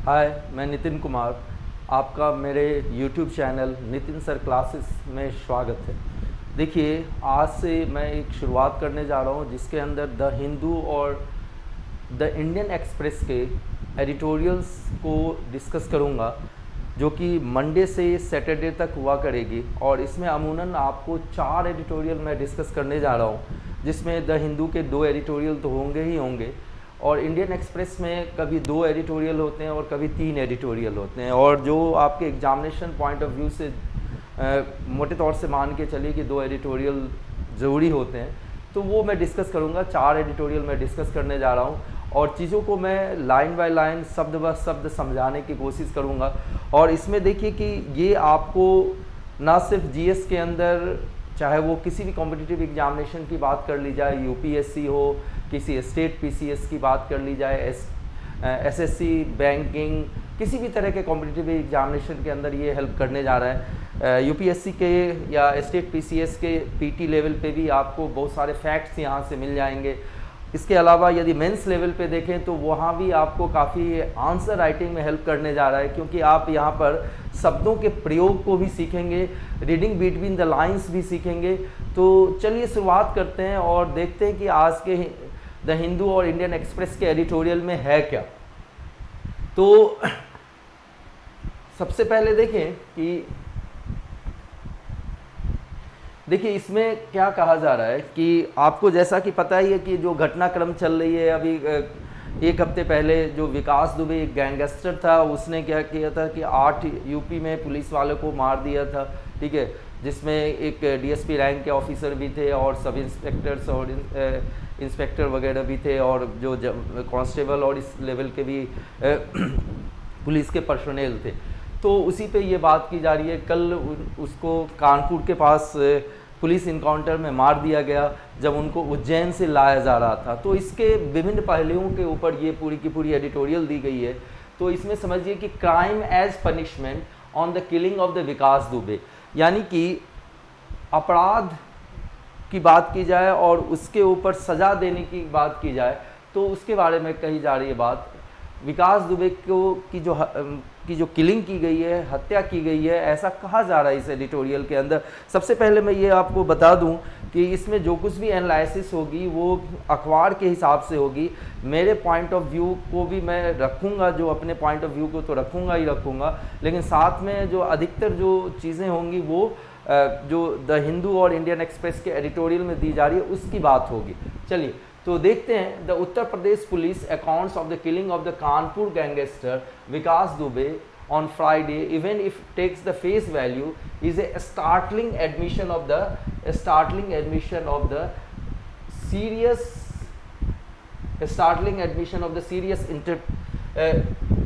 हाय, मैं नितिन कुमार। आपका मेरे YouTube channel Nitin sir classes में स्वागत है। देखिए, आज से मैं एक शुरुआत करने जा रहा हूँ जिसके अंदर द हिंदू और द इंडियन एक्सप्रेस के एडिटोरियल्स को डिस्कस करूँगा, जो कि मंडे से सैटरडे तक हुआ करेगी। और इसमें अमूमन आपको 4 एडिटोरियल मैं डिस्कस करने जा रहा हूँ, जिसमें द हिंदू के 2 एडिटोरियल तो होंगे ही होंगे, और इंडियन एक्सप्रेस में कभी 2 एडिटोरियल होते हैं और कभी 3 एडिटोरियल होते हैं। और जो आपके एग्जामिनेशन पॉइंट ऑफ व्यू से मोटे तौर से मान के चलिए कि 2 एडिटोरियल ज़रूरी होते हैं, तो वो मैं डिस्कस करूँगा। 4 एडिटोरियल मैं डिस्कस करने जा रहा हूँ और चीज़ों को मैं लाइन बाय लाइन, शब्द ब शब्द समझाने की कोशिश करूँगा। और इसमें देखिए कि ये आपको ना सिर्फ जीएस के अंदर, चाहे वो किसी भी कॉम्पिटिटिव एग्जामिनेशन की बात कर ली जाए, यूपीएससी हो, किसी स्टेट पीसीएस की बात कर ली जाए, एसएससी, बैंकिंग, किसी भी तरह के कॉम्पिटिटिव एग्जामिनेशन के अंदर ये हेल्प करने जा रहा है। यूपीएससी के या स्टेट पीसीएस के पीटी लेवल पे भी आपको बहुत सारे फैक्ट्स यहाँ से मिल जाएंगे। इसके अलावा यदि मेंस लेवल पे देखें तो वहाँ भी आपको काफ़ी आंसर राइटिंग में हेल्प करने जा रहा है, क्योंकि आप यहाँ पर शब्दों के प्रयोग को भी सीखेंगे, रीडिंग बिटवीन द लाइंस भी सीखेंगे। तो चलिए शुरुआत करते हैं और देखते हैं कि आज के द हिंदू और इंडियन एक्सप्रेस के एडिटोरियल में है क्या। तो सबसे पहले देखें कि देखिए इसमें क्या कहा जा रहा है कि आपको जैसा कि पता ही है कि जो घटनाक्रम चल रही है अभी, एक हफ्ते पहले जो विकास दुबे एक गैंगस्टर था, उसने क्या किया था कि 8 यूपी में पुलिस वालों को मार दिया था, ठीक है, जिसमें एक डीएसपी रैंक के ऑफिसर भी थे और सब इंस्पेक्टर्स और इंस्पेक्टर वगैरह भी थे, और जो कांस्टेबल और इस लेवल के भी पुलिस के पर्सोनेल थे। तो उसी पे ये बात की जा रही है। कल उसको कानपुर के पास पुलिस इनकाउंटर में मार दिया गया जब उनको उज्जैन से लाया जा रहा था। तो इसके विभिन्न पहलुओं के ऊपर ये पूरी की पूरी एडिटोरियल दी गई है। तो इसमें समझिए कि crime as punishment on the killing of the Vikas Dubey, यानी कि अपराध की बात की जाए और उसके ऊपर सज़ा देने की बात की जाए, तो उसके बारे में कही जा रही है बात। विकास दुबे को की जो किलिंग की गई है, हत्या की गई है, ऐसा कहा जा रहा है इस एडिटोरियल के अंदर। सबसे पहले मैं ये आपको बता दूं कि इसमें जो कुछ भी एनालिसिस होगी वो अखबार के हिसाब से होगी। मेरे पॉइंट ऑफ व्यू को भी मैं रखूँगा, जो अपने पॉइंट ऑफ व्यू को तो रखूँगा ही रखूँगा, लेकिन साथ में जो अधिकतर जो चीज़ें होंगी वो जो द हिंदू और इंडियन एक्सप्रेस के एडिटोरियल में दी जा रही है उसकी बात होगी। चलिए तो देखते हैं। The Uttar Pradesh police accounts of the killing of the Kanpur gangster Vikas Dubey on Friday, even if takes the face value, is a startling admission of the serious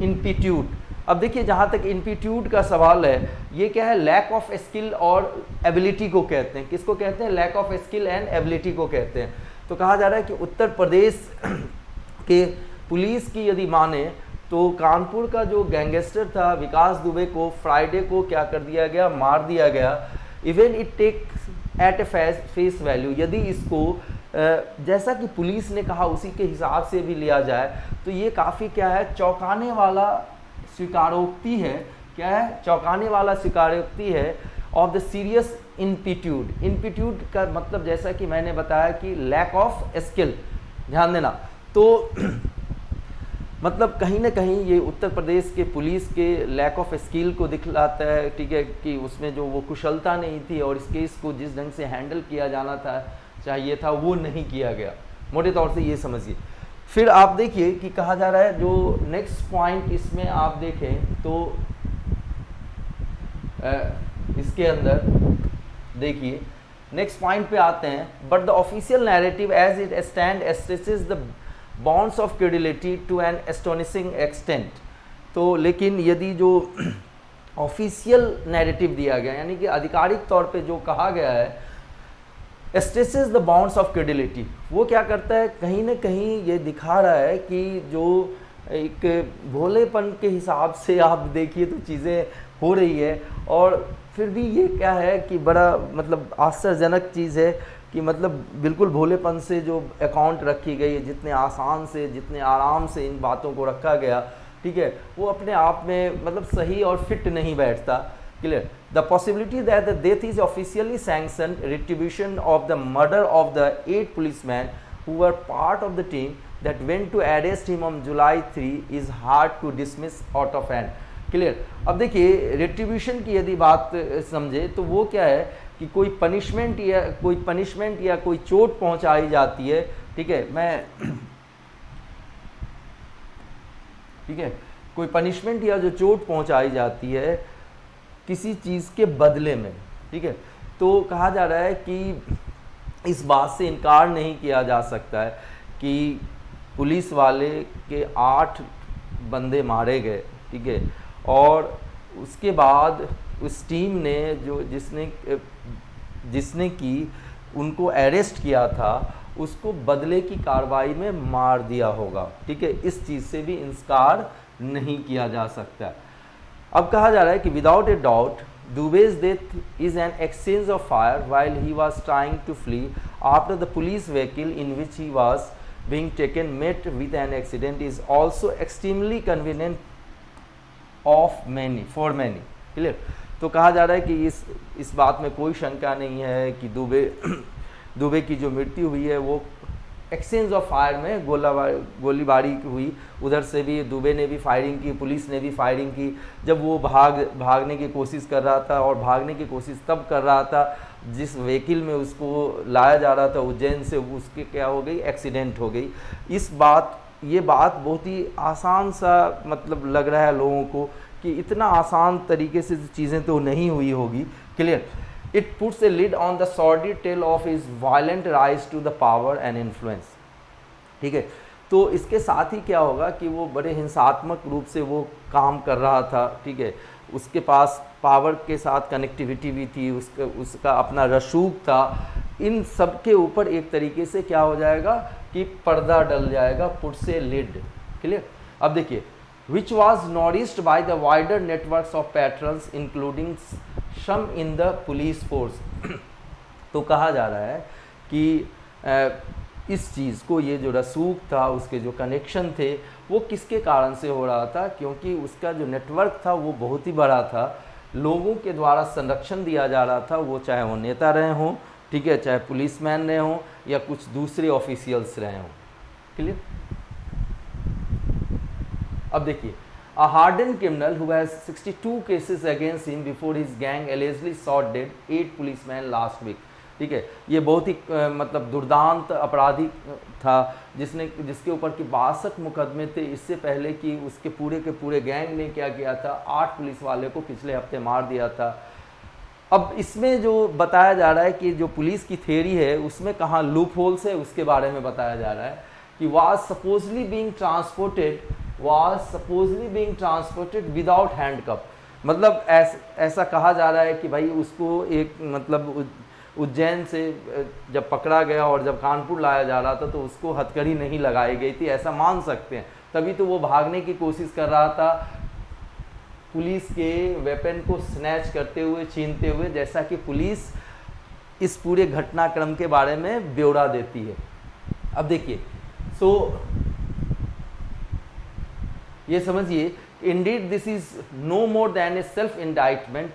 ineptitude. अब देखिए, जहाँ तक इनपिट्यूड का सवाल है, ये क्या है? लैक ऑफ स्किल और एबिलिटी को कहते हैं। किसको कहते हैं? Lack of skill and ability को कहते हैं। तो कहा जा रहा है कि उत्तर प्रदेश के पुलिस की यदि माने तो कानपुर का जो गैंगस्टर था विकास दुबे को फ्राइडे को क्या कर दिया गया? मार दिया गया। Even it takes at a face value, यदि इसको जैसा कि पुलिस ने कहा उसी के हिसाब से भी लिया जाए तो ये काफ़ी क्या है? चौंकाने वाला स्वीकारोक्ति है। क्या है? चौंकाने वाला स्वीकारोक्ति है ऑफ द सीरियस इनपिट्यूड। इनपिट्यूड का मतलब जैसा कि मैंने बताया कि लैक ऑफ स्किल, ध्यान देना। तो मतलब कहीं ना कहीं ये उत्तर प्रदेश के पुलिस के लैक ऑफ स्किल को दिखलाता है, ठीक है, कि उसमें जो वो कुशलता नहीं थी और इस केस को जिस ढंग से हैंडल किया जाना था, चाहिए था, वो नहीं किया गया। मोटे तौर से ये समझिए। फिर आप देखिए कि कहा जा रहा है, जो नेक्स्ट पॉइंट इसमें आप देखें तो इसके अंदर देखिए नेक्स्ट पॉइंट पे आते हैं। But the official narrative as it stand stresses the bonds of credibility to an astonishing extent. तो लेकिन यदि जो ऑफिशियल नैरेटिव दिया गया, यानी कि आधिकारिक तौर पे जो कहा गया है, stresses the bonds of credibility, वो क्या करता है? कहीं ना कहीं ये दिखा रहा है कि जो एक भोलेपन के हिसाब से आप देखिए तो चीज़ें हो रही है, और फिर भी ये क्या है कि बड़ा मतलब आश्चर्यजनक चीज़ है कि मतलब बिल्कुल भोलेपन से जो अकाउंट रखी गई है, जितने आसान से, जितने आराम से इन बातों को रखा गया, ठीक है, वो अपने आप में मतलब सही और फिट नहीं बैठता। Clear. The possibility that the death is officially sanction retribution of the murder of the 8 policemen who were part of the team that went to arrest him on July 3 is hard to dismiss out of hand. Clear. अब देखिए retribution की यदि बात समझे तो वो क्या है कि कोई पनिशमेंट या कोई चोट पहुंचाई जाती है, ठीक है, ठीक है, कोई पनिशमेंट या जो चोट पहुंचाई जाती है किसी चीज़ के बदले में, ठीक है, तो कहा जा रहा है कि इस बात से इनकार नहीं किया जा सकता है कि पुलिस वाले के 8 बंदे मारे गए, ठीक है, और उसके बाद उस टीम ने जो जिसने की उनको अरेस्ट किया था उसको बदले की कार्रवाई में मार दिया होगा, ठीक है, इस चीज़ से भी इंकार नहीं किया जा सकता। अब कहा जा रहा है कि without a doubt Dubey's death is an exchange of fire while he was trying to flee after the police vehicle in which he was being taken met with an accident is also extremely convenient for many। Clear. तो कहा जा रहा है कि इस बात में कोई शंका नहीं है कि दुबे की जो मृत्यु हुई है वो एक्सचेंज ऑफ फायर में गोलीबारी हुई। उधर से भी दुबे ने भी फायरिंग की, पुलिस ने भी फायरिंग की। जब वो भागने की कोशिश कर रहा था, और भागने की कोशिश तब कर रहा था जिस व्हीकल में उसको लाया जा रहा था उज्जैन से, उसके क्या हो गई, एक्सीडेंट हो गई। ये बात बहुत ही आसान सा मतलब लग रहा है लोगों को कि इतना आसान तरीके से चीज़ें तो नहीं हुई होगी। Clear. It puts a lid on the sordid tale of his violent rise to the power and influence। ठीक है, तो इसके साथ ही क्या होगा कि वो बड़े हिंसात्मक रूप से वो काम कर रहा था, ठीक है, उसके पास पावर के साथ कनेक्टिविटी भी थी, उसका अपना रसूख था। इन सब के ऊपर एक तरीके से क्या हो जाएगा कि पर्दा डल जाएगा, पुट्स ए लिड। क्लियर। अब देखिए which was nourished by the wider networks of patrons including some in the police force। तो कहा जा रहा है कि इस चीज़ को, ये जो रसूख था, उसके जो कनेक्शन थे, वो किसके कारण से हो रहा था, क्योंकि उसका जो नेटवर्क था वो बहुत ही बड़ा था। लोगों के द्वारा संरक्षण दिया जा रहा था, वो चाहे वो नेता रहे हों, ठीक है, चाहे पुलिसमैन रहे हों या कुछ दूसरे ऑफिशियल्स रहे हों। क्लियर। अब देखिए A hardened criminal who has 62 cases against him before his gang allegedly shot dead 8 policemen last week। ठीक है, ये बहुत ही मतलब दुर्दांत अपराधी था जिसके ऊपर की 62 मुकदमे थे इससे पहले कि उसके पूरे के पूरे गैंग ने क्या किया था, 8 पुलिस वाले को पिछले हफ्ते मार दिया था। अब इसमें जो बताया जा रहा है कि जो पुलिस की थ्योरी है उसमें कहाँ लूप होल्स है उसके बारे में बताया जा रहा है कि was supposedly being transported without handcuff। मतलब ऐसा कहा जा रहा है कि भाई उसको एक मतलब उज्जैन से जब पकड़ा गया और जब कानपुर लाया जा रहा था तो उसको हथकड़ी नहीं लगाई गई थी, ऐसा मान सकते हैं। तभी तो वो भागने की कोशिश कर रहा था पुलिस के वेपन को स्नैच करते हुए, छीनते हुए, जैसा कि पुलिस इस पूरे घटनाक्रम के बारे में ब्यौरा देती है। अब देखिए, ये समझिए, indeed this is no more than a self indictment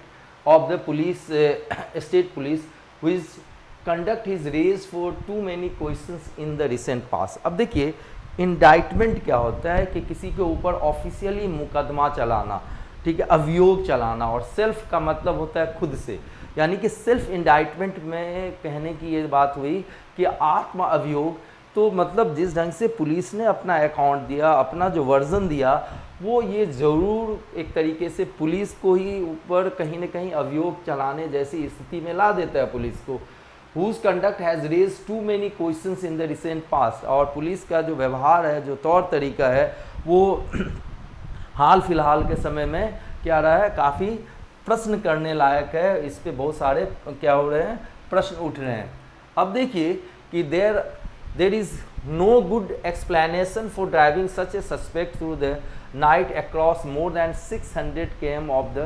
of the police, state police which conduct his rage for too many questions in the recent past. अब देखिए, इंडाइटमेंट क्या होता है कि किसी के ऊपर ऑफिशियली मुकदमा चलाना, ठीक है, अभियोग चलाना, और सेल्फ का मतलब होता है खुद से, यानी कि सेल्फ इंडाइटमेंट में कहने की ये बात हुई कि आत्म अभियोग। तो मतलब जिस ढंग से पुलिस ने अपना अकाउंट दिया, अपना जो वर्जन दिया, वो ये ज़रूर एक तरीके से पुलिस को ही ऊपर कहीं न कहीं अभियोग चलाने जैसी स्थिति में ला देता है पुलिस को। Whose conduct has raised too many questions in the recent past। और पुलिस का जो व्यवहार है, जो तौर तरीका है, वो हाल फिलहाल के समय में क्या रहा है, काफ़ी प्रश्न करने लायक है। इस पे बहुत सारे क्या हो रहे हैं, प्रश्न उठ रहे हैं। अब देखिए कि there is no good explanation for driving such a suspect through the night across more than 600 km of the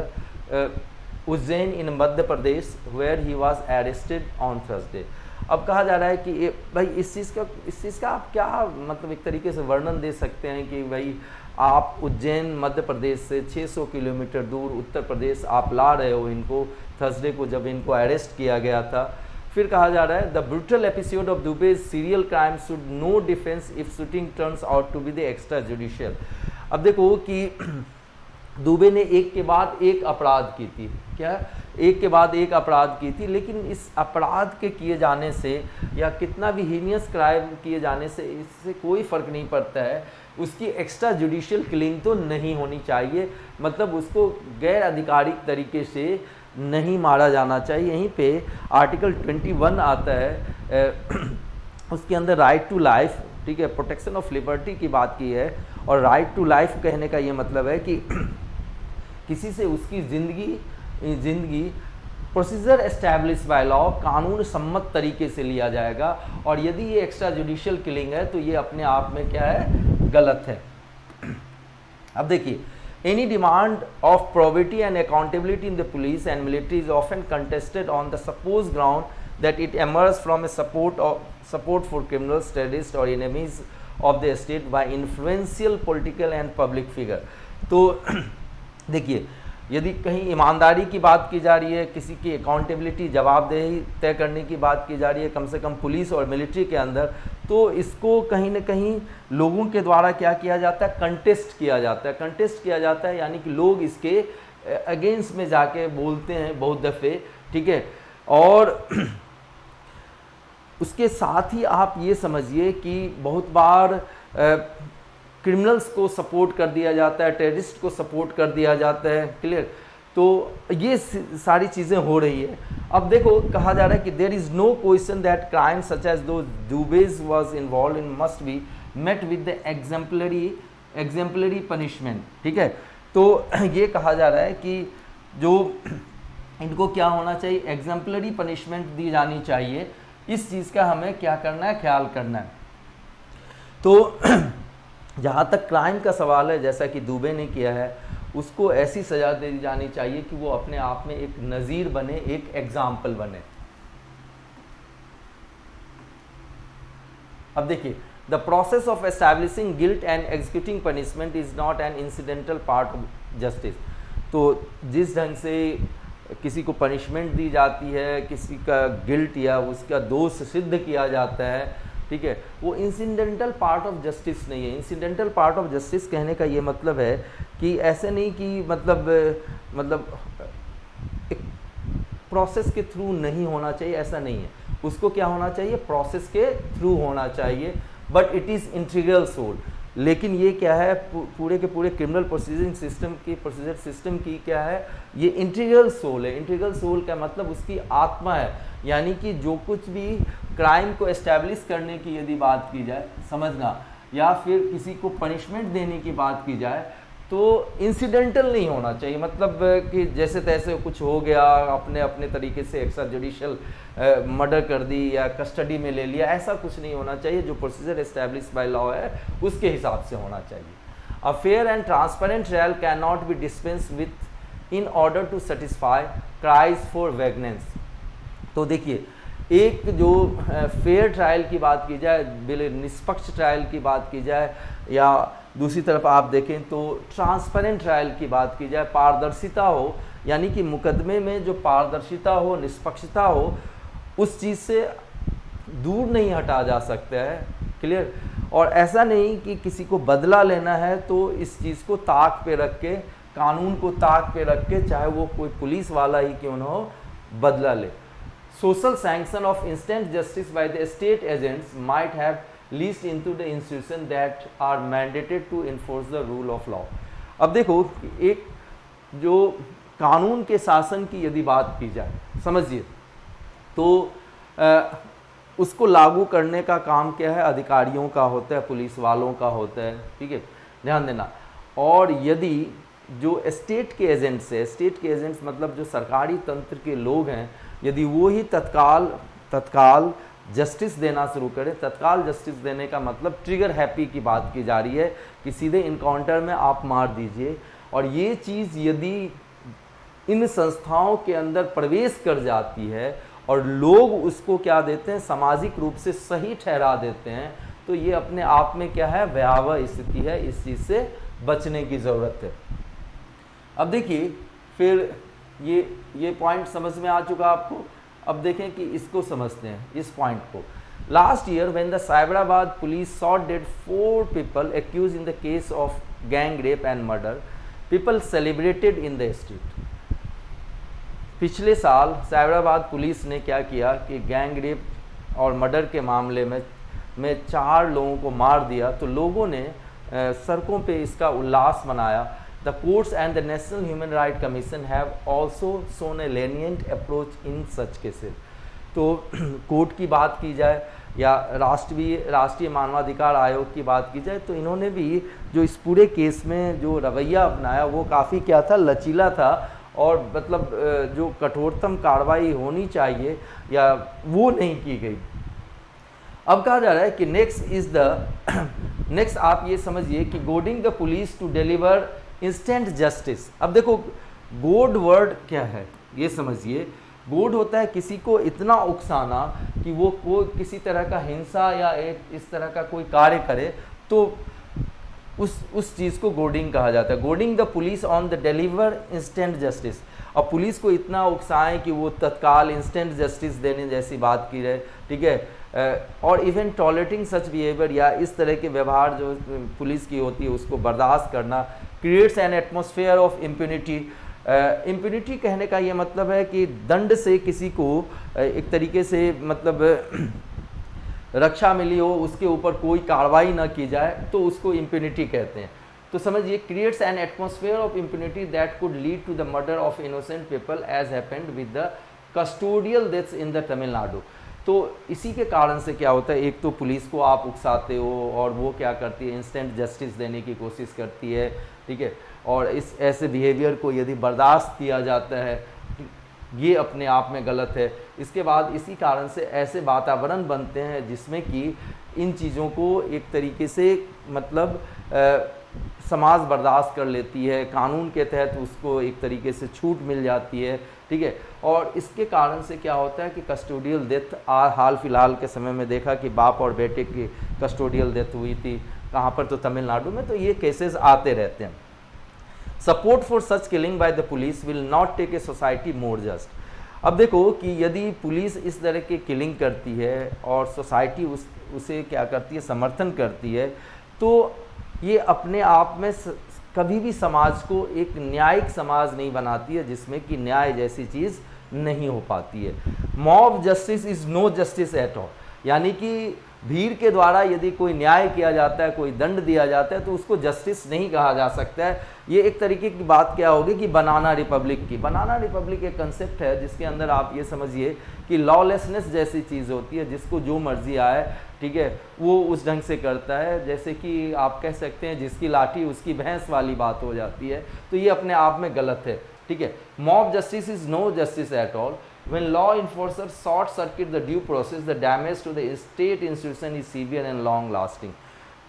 Ujjain in Madhya Pradesh where he was arrested on Thursday। अब कहा जा रहा है कि भाई इस चीज़ का आप क्या मतलब एक तरीके से वर्णन दे सकते हैं कि भाई आप उज्जैन मध्य प्रदेश से 600 किलोमीटर दूर उत्तर प्रदेश आप ला रहे हो इनको, थर्सडे को जब इनको अरेस्ट किया गया था। फिर कहा जा रहा है the brutal episode of Dubey serial crime should no defence if shooting turns out to be the extra judicial. अब देखो कि दुबे ने एक के बाद एक अपराध की थी, क्या एक के बाद एक अपराध की थी, लेकिन इस अपराध के किए जाने से या कितना भी हीनियस क्राइम किए जाने से इससे कोई फ़र्क नहीं पड़ता है, उसकी एक्स्ट्रा जुडिशियल किलिंग तो नहीं होनी चाहिए, मतलब उसको गैर आधिकारिक तरीके से नहीं मारा जाना चाहिए। यहीं पे आर्टिकल 21 आता है, उसके अंदर राइट टू लाइफ, ठीक है, प्रोटेक्शन ऑफ लिबर्टी की बात की है। और राइट टू लाइफ कहने का ये मतलब है कि किसी से उसकी ज़िंदगी प्रोसीजर एस्टैब्लिश बाय लॉ, कानून सम्मत तरीके से लिया जाएगा, और यदि ये एक्स्ट्रा जुडिशियल किलिंग है तो ये अपने आप में क्या है, गलत है। अब देखिए, any demand of probity and accountability in the police and military is often contested on the suppose ground that it emerge from a support for criminals, terrorist और enemies of the state by influential political and public figure. तो देखिए, यदि कहीं ईमानदारी की बात की जा रही है, किसी की अकाउंटेबिलिटी, जवाबदेही तय करने की बात की जा रही है, कम से कम पुलिस और मिलिट्री के अंदर, तो इसको कहीं ना कहीं लोगों के द्वारा क्या किया जाता है, कंटेस्ट किया जाता है। कंटेस्ट किया जाता है यानी कि लोग इसके अगेंस्ट में जाके बोलते हैं बहुत दफ़े, ठीक है। और उसके साथ ही आप ये समझिए कि बहुत बार क्रिमिनल्स को सपोर्ट कर दिया जाता है, टेररिस्ट को सपोर्ट कर दिया जाता है, क्लियर। तो ये सारी चीज़ें हो रही है। अब देखो, कहा जा रहा है कि there is no question that crime such as those Dubey's was involve in must be met with the exemplary punishment, ठीक है। तो ये कहा जा रहा है कि जो इनको क्या होना चाहिए, एग्जाम्पलरी पनिशमेंट दी जानी चाहिए। इस चीज़ का हमें क्या करना है, ख्याल करना है। तो जहाँ तक क्राइम का सवाल है, जैसा कि दुबे ने किया है, उसको ऐसी सज़ा दी जानी चाहिए कि वो अपने आप में एक नज़ीर बने, एक एग्जाम्पल बने। अब देखिए, the process of establishing guilt and executing punishment is not an incidental part of justice. तो जिस ढंग से किसी को पनिशमेंट दी जाती है, किसी का गिल्ट या उसका दोष सिद्ध किया जाता है, ठीक है, वो इंसिडेंटल पार्ट ऑफ जस्टिस नहीं है। इंसिडेंटल पार्ट ऑफ जस्टिस कहने का ये मतलब है कि ऐसे नहीं कि मतलब एक प्रोसेस के थ्रू नहीं होना चाहिए, ऐसा नहीं है। उसको क्या होना चाहिए, प्रोसेस के थ्रू होना चाहिए, but it is integral soul. लेकिन ये क्या है, पूरे के पूरे क्रिमिनल प्रोसीजर सिस्टम की क्या है, ये इंटीग्रल सोल है। इंटीग्रल सोल का मतलब उसकी आत्मा है, यानी कि जो कुछ भी क्राइम को एस्टैब्लिश करने की यदि बात की जाए, समझना, या फिर किसी को पनिशमेंट देने की बात की जाए, तो इंसिडेंटल नहीं होना चाहिए। मतलब कि जैसे तैसे कुछ हो गया, अपने अपने तरीके से एक्स्ट्रा जुडिशियल मर्डर कर दी या कस्टडी में ले लिया, ऐसा कुछ नहीं होना चाहिए। जो प्रोसीजर एस्टैब्लिश बाय लॉ है उसके हिसाब से होना चाहिए। A fair and transparent trial can not be dispense with in order to satisfy cries for vengeance. तो देखिए, एक जो फेयर ट्रायल की बात की जाए, निष्पक्ष ट्रायल की बात की जाए, या दूसरी तरफ आप देखें तो ट्रांसपेरेंट ट्रायल की बात की जाए, पारदर्शिता हो, यानी कि मुकदमे में जो पारदर्शिता हो, निष्पक्षता हो, उस चीज़ से दूर नहीं हटा जा सकता है, क्लियर। और ऐसा नहीं कि किसी को बदला लेना है तो इस चीज़ को ताक पे रख के, कानून को ताक पे रख के, चाहे वो कोई पुलिस वाला ही क्यों ना हो, बदला ले। Social sanction of instant justice by the state agents might have leached into the institutions that are mandated to enforce the rule of law। अब देखो, एक जो कानून के शासन की यदि बात की जाए, समझिए, तो उसको लागू करने का काम क्या है, अधिकारियों का होता है, पुलिस वालों का होता है, ठीक है, ध्यान देना। और यदि जो स्टेट के एजेंट्स है, स्टेट के एजेंट्स मतलब जो सरकारी तंत्र के लोग हैं, यदि वो ही तत्काल जस्टिस देना शुरू करें, तत्काल जस्टिस देने का मतलब ट्रिगर हैप्पी की बात की जा रही है कि सीधे इनकाउंटर में आप मार दीजिए, और ये चीज़ यदि इन संस्थाओं के अंदर प्रवेश कर जाती है और लोग उसको क्या देते हैं, सामाजिक रूप से सही ठहरा देते हैं, तो ये अपने आप में क्या है, भयावह स्थिति है। इस चीज़ से बचने की ज़रूरत है। अब देखिए फिर ये पॉइंट समझ में आ चुका आपको। अब देखें कि इसको समझते हैं, इस पॉइंट को। Last year when the Cyberabad police shot dead 4 people accused in the case of gang rape and murder, people celebrated in the street। पिछले साल साइबराबाद पुलिस ने क्या किया कि गैंग रेप और मर्डर के मामले में 4 लोगों को मार दिया, तो लोगों ने सड़कों पे इसका उल्लास मनाया। The courts and the national human right commission have also shown A lenient approach in such cases. तो कोर्ट की बात की जाए या राष्ट्रीय मानवाधिकार आयोग की बात की जाए, तो इन्होंने भी जो इस पूरे केस में जो रवैया अपनाया वो काफ़ी क्या था, लचीला था, और मतलब जो कठोरतम कार्रवाई होनी चाहिए या वो नहीं की गई। अब कहा जा रहा है कि नेक्स्ट आप ये समझिए कि goading the police to deliver instant justice. अब देखो गोड वर्ड क्या है ये समझिए। गोड होता है किसी को इतना उकसाना कि वो किसी तरह का हिंसा या इस तरह का कोई कार्य करे, तो उस चीज़ को गोडिंग कहा जाता है। Goading the police on the deliver instant justice. अब पुलिस को इतना उकसाएं कि वो तत्काल इंस्टेंट जस्टिस देने जैसी बात की जाए, ठीक है। और इवन टॉलरेटिंग सच बिहेवियर, या इस तरह के व्यवहार जो पुलिस की होती है उसको बर्दाश्त करना, creates an atmosphere of impunity. Impunity कहने का ये मतलब है कि दंड से किसी को एक तरीके से मतलब रक्षा मिली हो, उसके ऊपर कोई कार्रवाई ना की जाए, तो उसको इम्प्यूनिटी कहते हैं। तो समझिए, creates an atmosphere of impunity that could lead to the murder of innocent people as happened with the custodial deaths in the Tamil Nadu. तो इसी के कारण से क्या होता है, एक तो पुलिस को आप उकसाते हो और वो क्या करती है, इंस्टेंट जस्टिस देने की कोशिश करती है, ठीक है। और इस ऐसे बिहेवियर को यदि बर्दाश्त किया जाता है, ये अपने आप में गलत है। इसके बाद इसी कारण से ऐसे वातावरण बनते हैं जिसमें कि इन चीज़ों को एक तरीके से मतलब समाज बर्दाश्त कर लेती है, कानून के तहत उसको एक तरीके से छूट मिल जाती है, ठीक है। और इसके कारण से क्या होता है कि कस्टोडियल डेथ हाल फिलहाल के समय में देखा कि बाप और बेटे की कस्टोडियल डेथ हुई थी, कहाँ पर, तो तमिलनाडु में। तो ये केसेस आते रहते हैं। Support for such killing by the police will not take a society more just. अब देखो कि यदि पुलिस इस तरह की किलिंग करती है और सोसाइटी उसे क्या करती है, समर्थन करती है, तो ये अपने आप में कभी भी समाज को एक न्यायिक समाज नहीं बनाती है, जिसमें कि न्याय जैसी चीज़ नहीं हो पाती है। Mob justice is no justice at all, यानी कि भीड़ के द्वारा यदि कोई न्याय किया जाता है, कोई दंड दिया जाता है, तो उसको जस्टिस नहीं कहा जा सकता है। ये एक तरीके की बात क्या होगी कि बनाना रिपब्लिक की। बनाना रिपब्लिक एक कंसेप्ट है जिसके अंदर आप ये समझिए कि लॉलेसनेस जैसी चीज़ होती है, जिसको जो मर्जी आए, ठीक है, वो उस ढंग से करता है। जैसे कि आप कह सकते हैं जिसकी लाठी उसकी भैंस वाली बात हो जाती है, तो ये अपने आप में गलत है, ठीक है। Mob justice is no justice at all. When law enforcers short circuit the due process, the damage to the state institution is severe and long lasting।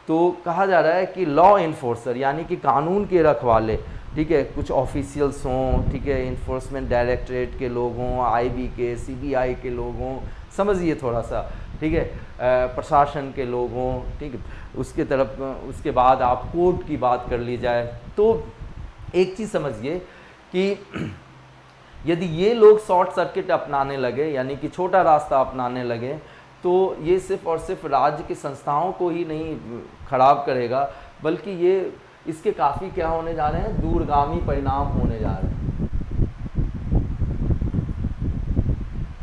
तो कहा जा रहा है कि लॉ इन्फोर्सर यानी कि कानून के रखवाले, ठीक है, कुछ ऑफिशियल्स हों, ठीक है, इन्फोर्समेंट डायरेक्टरेट के लोग हों, आईबी के, सीबीआई के लोग हों, समझिए थोड़ा सा, ठीक है, प्रशासन के लोग हों, ठीक है, उसके बाद आप कोर्ट की बात कर ली जाए, तो एक चीज़ समझिए कि यदि ये लोग शॉर्ट सर्किट अपनाने लगे, यानी कि छोटा रास्ता अपनाने लगे, तो ये सिर्फ और सिर्फ राज्य की संस्थाओं को ही नहीं खराब करेगा, बल्कि ये इसके काफ़ी क्या होने जा रहे हैं, दूरगामी परिणाम होने जा रहे हैं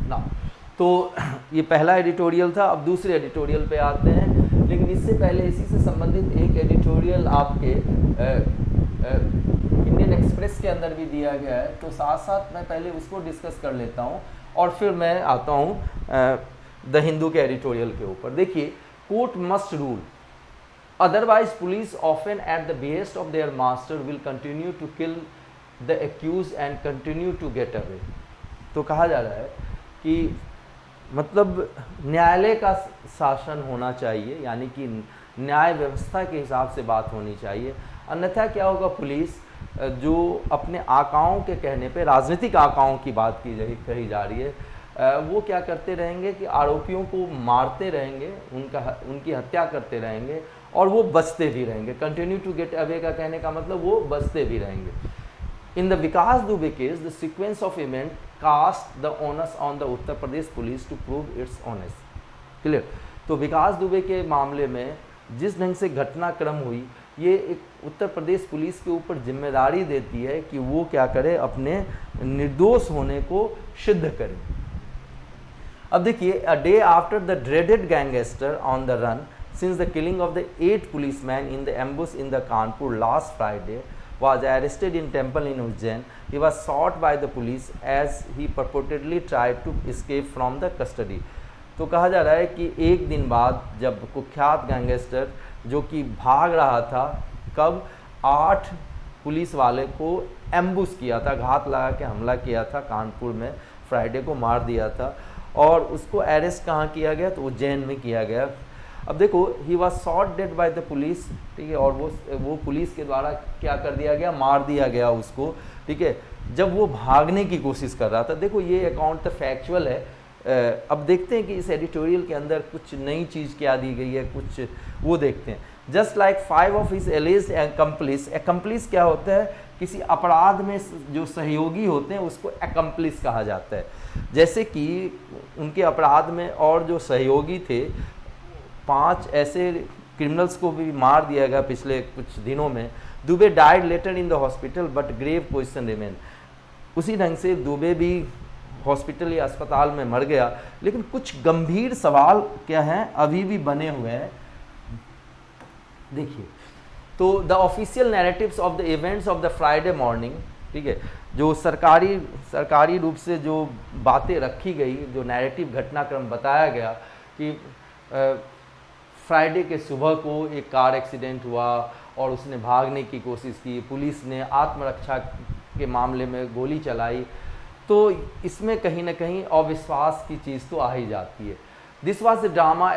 ना। तो ये पहला एडिटोरियल था। अब दूसरे एडिटोरियल पे आते हैं, लेकिन इससे पहले इसी से संबंधित एक एडिटोरियल आपके इंडियन एक्सप्रेस के अंदर भी दिया गया है, तो साथ साथ मैं पहले उसको डिस्कस कर लेता हूँ और फिर मैं आता हूँ द हिंदू के एडिटोरियल के ऊपर। देखिए, court must rule, otherwise police often at the behest of their master will continue to kill the accused and continue to get away. तो कहा जा रहा है कि मतलब न्यायालय का शासन होना चाहिए, यानी कि न्याय व्यवस्था के हिसाब से बात होनी चाहिए, अन्यथा क्या होगा, पुलिस जो अपने आकाओं के कहने पे, राजनीतिक आकाओं की बात कही जा रही है, वो क्या करते रहेंगे कि आरोपियों को मारते रहेंगे, उनकी हत्या करते रहेंगे और वो बचते भी रहेंगे। कंटिन्यू टू गेट अवे का कहने का मतलब वो बचते भी रहेंगे। In the Vikas Dubey case the sequence of event cast the onus on the Uttar Pradesh police to prove its honest. Clear. तो विकास दुबे के मामले में जिस ढंग से घटनाक्रम हुई, ये एक उत्तर प्रदेश पुलिस के ऊपर जिम्मेदारी देती है कि वो क्या करे, अपने निर्दोष होने को सिद्ध करे। अब देखिए, a day after the dreaded gangster on the run since the killing of the 8 policemen in the ambush in the Kanpur last Friday was arrested in temple in Ujjain. He was shot by the police as he purportedly tried to escape from the custody. तो कहा जा रहा है कि एक दिन बाद जब कुख्यात गैंगस्टर जो कि भाग रहा था, कब 8 पुलिस वाले को एम्बुश किया था, घात लगा के हमला किया था, कानपुर में फ्राइडे को मार दिया था और उसको अरेस्ट कहाँ किया गया, तो उज्जैन में किया गया। अब देखो, he was shot dead by the police, ठीक है, और वो पुलिस के द्वारा क्या कर दिया गया, मार दिया गया उसको, ठीक है, जब वो भागने की कोशिश कर रहा था। देखो, ये अकाउंट तो फैक्चुअल है। अब देखते हैं कि इस एडिटोरियल के अंदर कुछ नई चीज़ क्या दी गई है, कुछ वो देखते हैं। Just like 5 of his alleged accomplice, accomplice क्या होता है, किसी अपराध में जो सहयोगी होते हैं उसको एक्म्प्लिस कहा जाता है। जैसे कि उनके अपराध में और जो सहयोगी थे, 5 ऐसे क्रिमिनल्स को भी मार दिया गया पिछले कुछ दिनों में। Dubey died later in the hospital but grave question remain. उसी ढंग से दुबे भी हॉस्पिटल या अस्पताल में मर गया, लेकिन कुछ गंभीर सवाल क्या हैं अभी भी बने हुए हैं। देखिए, तो the official narratives of the events of the Friday morning, ठीक है, जो सरकारी रूप से जो बातें रखी गई, जो नैरेटिव घटनाक्रम बताया गया कि फ्राइडे के सुबह को एक कार एक्सीडेंट हुआ और उसने भागने की कोशिश की, पुलिस ने आत्मरक्षा के मामले में गोली चलाई, तो इसमें कहीं ना कहीं अविश्वास की चीज़ तो आ ही जाती है। This was the drama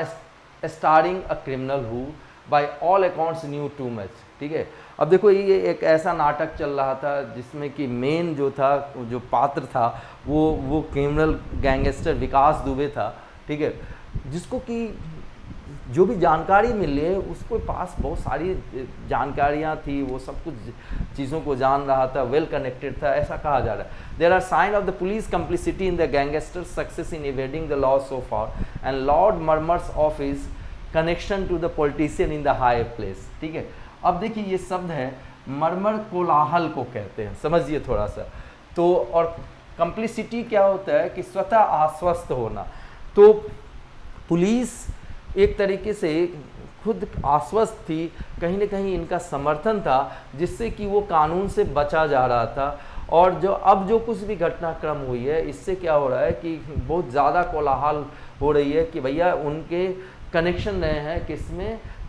starring a criminal who by all accounts knew too much, ठीक है। अब देखो, ये एक ऐसा नाटक चल रहा था जिसमें कि मेन जो था, जो पात्र था, वो क्रिमिनल गैंगस्टर विकास दुबे था, ठीक है, जिसको कि जो भी जानकारी मिली है उसके पास बहुत सारी जानकारियाँ थी, वो सब कुछ चीज़ों को जान रहा था, वेल कनेक्टेड था, ऐसा कहा जा रहा है। There are sign of the police complicity in the gangster success in evading the law so far and loud murmurs of his connection to the politician in the high place, ठीक है। अब देखिए, ये शब्द है मर्मर, कोलाहल को कहते हैं, समझिए थोड़ा सा। तो और कंप्लिसिटी क्या होता है कि स्वतः आश्वस्त होना। तो पुलिस एक तरीके से खुद आश्वस्त थी, कहीं ना कहीं इनका समर्थन था, जिससे कि वो कानून से बचा जा रहा था। और जो कुछ भी घटनाक्रम हुई है, इससे क्या हो रहा है कि बहुत ज़्यादा कोलाहल हो रही है कि भैया उनके कनेक्शन रहे हैं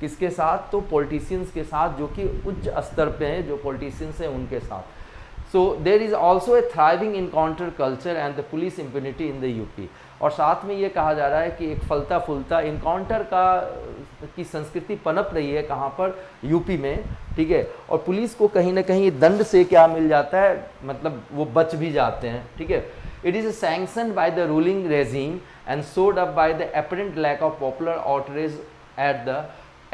किसके साथ, तो पॉलिटिशियंस के साथ, जो कि उच्च स्तर पे हैं, जो पॉलिटिशियंस हैं उनके साथ। So there is also a thriving encounter culture and the police impunity in the UP. और साथ में ये कहा जा रहा है कि एक फलता फूलता इनकाउंटर की संस्कृति पनप रही है, कहाँ पर, यूपी में, ठीक है। और पुलिस को कहीं ना कहीं दंड से क्या मिल जाता है, मतलब वो बच भी जाते हैं, ठीक है। It is sanctioned by the ruling regime and sewed up by the apparent lack of popular outrage at the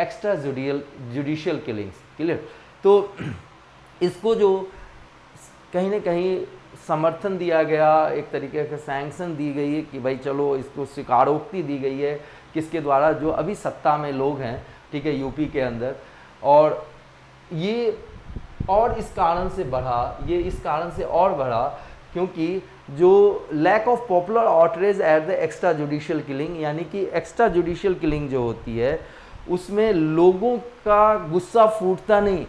extra judicial killings, clear. तो इसको जो कहीं ना कहीं समर्थन दिया गया, एक तरीके का सैंक्शन दी गई है कि भाई चलो, इसको स्वीकारोक्ति दी गई है किसके द्वारा, जो अभी सत्ता में लोग हैं, ठीक है, यूपी के अंदर। और ये और इस कारण से बढ़ा क्योंकि जो lack of popular outrage at the extra judicial killing, यानी कि एक्स्ट्रा जुडिशियल किलिंग जो होती है उसमें लोगों का गुस्सा फूटता नहीं,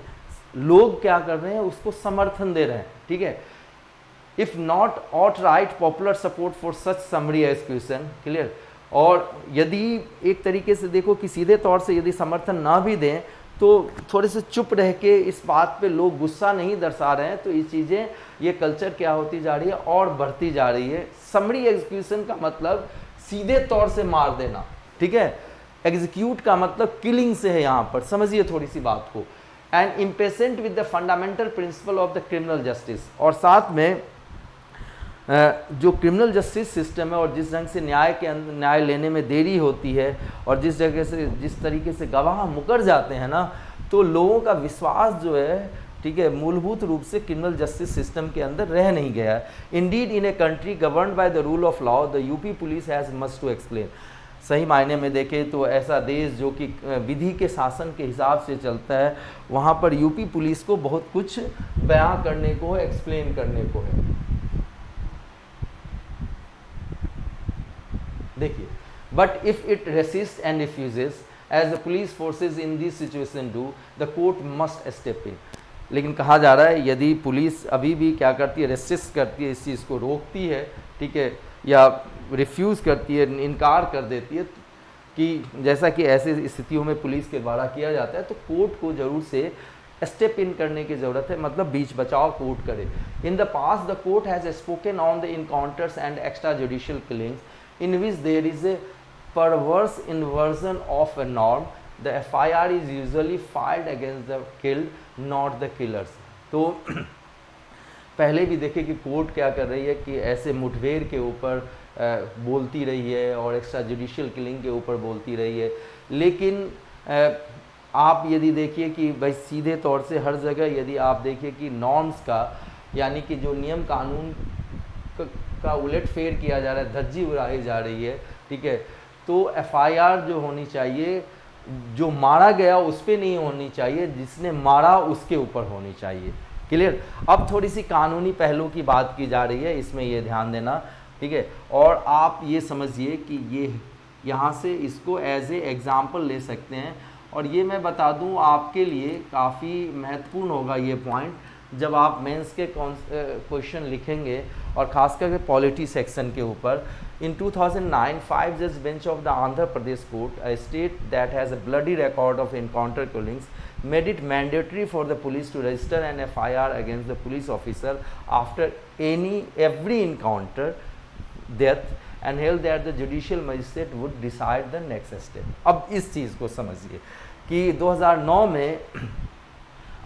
लोग क्या कर रहे हैं, उसको समर्थन दे रहे हैं, ठीक है। If not outright popular support for such summary execution, clear. और यदि एक तरीके से देखो कि सीधे तौर से यदि समर्थन ना भी दें, तो थोड़े से चुप रह के इस बात पे लोग गुस्सा नहीं दर्शा रहे हैं, तो ये चीज़ें, ये कल्चर क्या होती जा रही है, और बढ़ती जा रही है। समरी एग्जीक्यूशन का मतलब सीधे तौर से मार देना, ठीक है। एग्जीक्यूट का मतलब किलिंग से है यहाँ पर, समझिए थोड़ी सी बात को। And impatient with the fundamental principle of the criminal justice, और साथ में जो क्रिमिनल जस्टिस सिस्टम है और जिस ढंग से न्याय लेने में देरी होती है और जिस तरीके से गवाह मुकर जाते हैं ना, तो लोगों का विश्वास जो है, ठीक है, मूलभूत रूप से क्रिमिनल जस्टिस सिस्टम के अंदर रह नहीं गया है। Indeed in a country governed by the rule of law the UP police has much to explain. सही मायने में देखें तो ऐसा देश जो कि विधि के शासन के हिसाब से चलता है, वहाँ पर यूपी पुलिस को बहुत कुछ बयां करने को है, एक्सप्लेन करने को है। देखिए, but if it resist and refuses as the police forces in this situation do, the court must step in. लेकिन कहा जा रहा है यदि पुलिस अभी भी क्या करती है, रेसिस्ट करती है, इस चीज़ को रोकती है, ठीक है, या रिफ्यूज़ करती है, इनकार कर देती है कि जैसा कि ऐसे स्थितियों में पुलिस के द्वारा किया जाता है, तो कोर्ट को ज़रूर से स्टेप इन करने की ज़रूरत है, मतलब बीच बचाव कोर्ट करे। In the past the court has spoken on the encounters and extra judicial killings in which there is a perverse inversion of a norm, the FIR is usually filed against the killed not the killers. तो पहले भी देखे कि court क्या कर रही है कि ऐसे मुठभेड़ के ऊपर बोलती रही है और एक्स्ट्रा जुडिशियल किलिंग के ऊपर बोलती रही है, लेकिन आप यदि देखिए कि भाई सीधे तौर से हर जगह यदि आप देखिए कि नॉर्म्स का, यानी कि जो नियम कानून का उलटफेर किया जा रहा है, धज्जी उड़ाई जा रही है, ठीक है, तो FIR जो होनी चाहिए, जो मारा गया उस पर नहीं होनी चाहिए, जिसने मारा उसके ऊपर होनी चाहिए। क्लियर। अब थोड़ी सी कानूनी पहलू की बात की जा रही है, इसमें ये ध्यान देना, ठीक है। और आप ये समझिए कि ये यहाँ से इसको एज ए एग्ज़ाम्पल ले सकते हैं। और ये मैं बता दूँ आपके लिए काफ़ी महत्वपूर्ण होगा ये पॉइंट, जब आप मेंस के क्वेश्चन लिखेंगे और ख़ास करके पॉलिटी सेक्शन के ऊपर। In 2009, 5 judge bench of the Andhra Pradesh court, a state that has a bloody record of encounter killings, made it mandatory for the police to register an FIR against the police officer after every encounter, death, and held that the judicial magistrate would decide the next step. अब इस चीज़ को समझिए कि 2009 में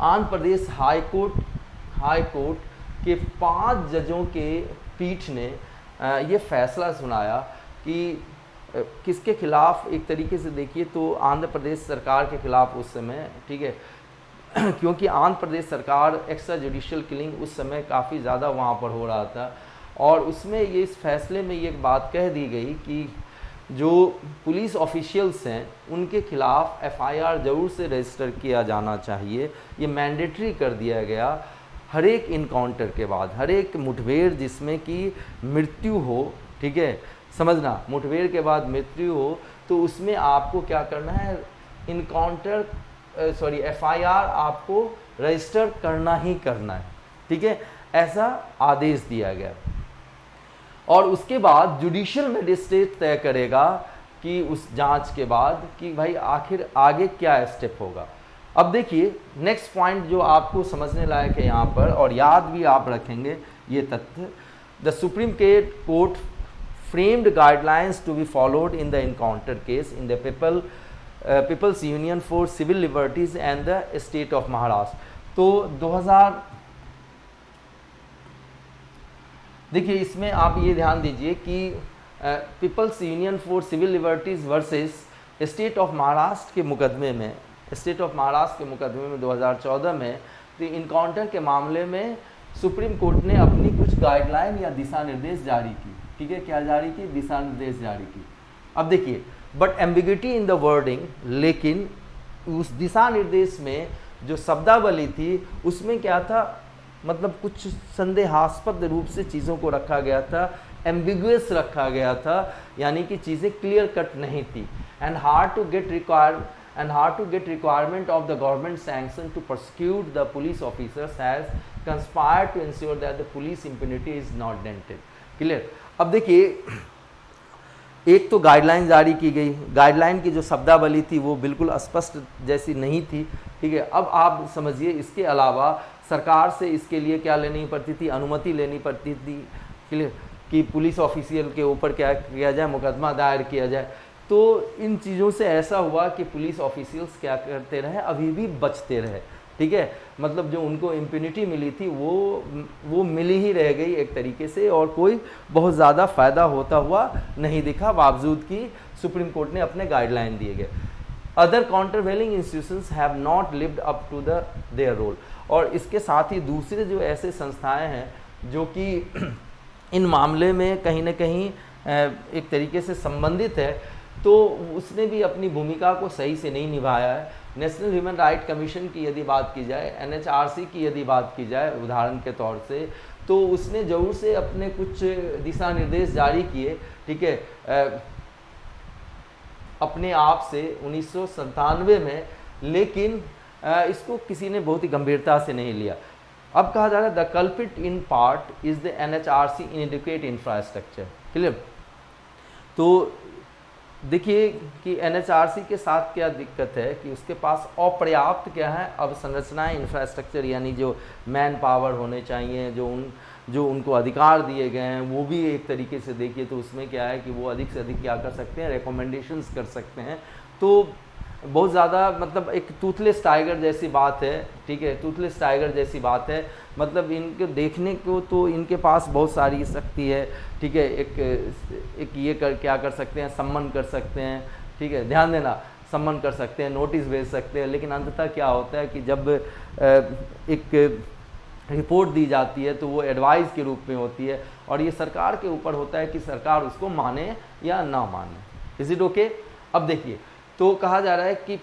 Andhra Pradesh high court के 5 जजों के पीठ ने ये फैसला सुनाया कि किसके खिलाफ, एक तरीके से देखिए तो आंध्र प्रदेश सरकार के खिलाफ उस समय, ठीक है, क्योंकि आंध्र प्रदेश सरकार एक्स्ट्रा जुडिशियल किलिंग उस समय काफ़ी ज़्यादा वहाँ पर हो रहा था। और उसमें ये इस फैसले में ये बात कह दी गई कि जो पुलिस ऑफिशियल्स हैं उनके खिलाफ FIR ज़रूर से रजिस्टर किया जाना चाहिए। ये मैंडेटरी कर दिया गया हर एक इनकाउंटर के बाद, हर एक मुठभेड़ जिसमें कि मृत्यु हो, ठीक है, समझना, मुठभेड़ के बाद मृत्यु हो तो उसमें आपको क्या करना है, FIR आपको रजिस्टर करना ही करना है, ठीक है, ऐसा आदेश दिया गया। और उसके बाद जुडिशियल मैजिस्ट्रेट तय करेगा कि उस जांच के बाद कि भाई आखिर आगे क्या स्टेप होगा। अब देखिए नेक्स्ट पॉइंट जो आपको समझने लायक है यहाँ पर, और याद भी आप रखेंगे ये तथ्य, the supreme court framed guidelines to be followed in the encounter case in the People's Union for Civil Liberties and the State of Maharashtra। तो 2000 देखिए इसमें आप ये ध्यान दीजिए कि People's Union for Civil Liberties versus State of Maharashtra के मुकदमे में, 2014 में, तो इनकाउंटर के मामले में सुप्रीम कोर्ट ने अपनी कुछ गाइडलाइन या दिशा निर्देश जारी की, ठीक है, क्या जारी की, दिशा निर्देश जारी की। अब देखिए but ambiguity in the wording, लेकिन उस दिशा निर्देश में जो शब्दावली थी उसमें क्या था, मतलब कुछ संदेहास्पद रूप से चीज़ों को रखा गया था, एम्बिगुअस रखा गया था, यानी कि चीज़ें क्लियर कट नहीं थी। And hard to get requirement of the government sanction to prosecute the police officers has conspired to ensure that the police impunity is not dented. Clear. अब देखिए एक तो गाइडलाइन जारी की गई, गाइडलाइन की जो शब्दावली थी वो बिल्कुल स्पष्ट जैसी नहीं थी, ठीक है। अब आप समझिए इसके अलावा सरकार से इसके लिए क्या लेनी पड़ती थी, अनुमति लेनी पड़ती थी, क्लियर, कि पुलिस ऑफिशियल के ऊपर क्या किया जाए, मुकदमा दायर किया जाए। तो इन चीज़ों से ऐसा हुआ कि पुलिस ऑफिशियल्स क्या करते रहे, अभी भी बचते रहे, ठीक है, मतलब जो उनको इम्यूनिटी मिली थी वो मिली ही रह गई एक तरीके से, और कोई बहुत ज़्यादा फ़ायदा होता हुआ नहीं दिखा, बावजूद कि सुप्रीम कोर्ट ने अपने गाइडलाइन दिए गए। Other countervailing institutions have not lived up to their role. और इसके साथ ही दूसरे जो ऐसे संस्थाएं हैं जो कि इन मामले में कहीं ना कहीं एक तरीके से संबंधित है, तो उसने भी अपनी भूमिका को सही से नहीं निभाया है। नेशनल ह्यूमन राइट कमीशन की यदि बात की जाए, NHRC की यदि बात की जाए उदाहरण के तौर से, तो उसने ज़रूर से अपने कुछ दिशा निर्देश जारी किए, ठीक है, अपने आप से 1997 में, लेकिन इसको किसी ने बहुत ही गंभीरता से नहीं लिया। अब कहा जा रहा है the culprit in part is the NHRC इनएडिक्वेट infrastructure. Clear? तो देखिए कि NHRC के साथ क्या दिक्कत है कि उसके पास अपर्याप्त क्या है अब संरचनाएं, इंफ्रास्ट्रक्चर, यानी जो मैन पावर होने चाहिए, जो उनको अधिकार दिए गए हैं, वो भी एक तरीके से देखिए तो उसमें क्या है कि वो अधिक से अधिक क्या कर सकते हैं, रिकमेंडेशंस कर सकते हैं। तो बहुत ज़्यादा मतलब एक टूथलेस टाइगर जैसी बात है, ठीक है, टूथलेस टाइगर जैसी बात है, मतलब इनको देखने को तो इनके पास बहुत सारी शक्ति है, ठीक है, एक ये क्या कर सकते हैं, सम्मन कर सकते हैं, ठीक है, ध्यान देना, सम्मन कर सकते हैं, नोटिस भेज सकते हैं, लेकिन अंततः क्या होता है कि जब एक रिपोर्ट दी जाती है तो वो एडवाइस के रूप में होती है, और ये सरकार के ऊपर होता है कि सरकार उसको माने या ना माने। Is it okay? अब देखिए, तो कहा जा रहा है कि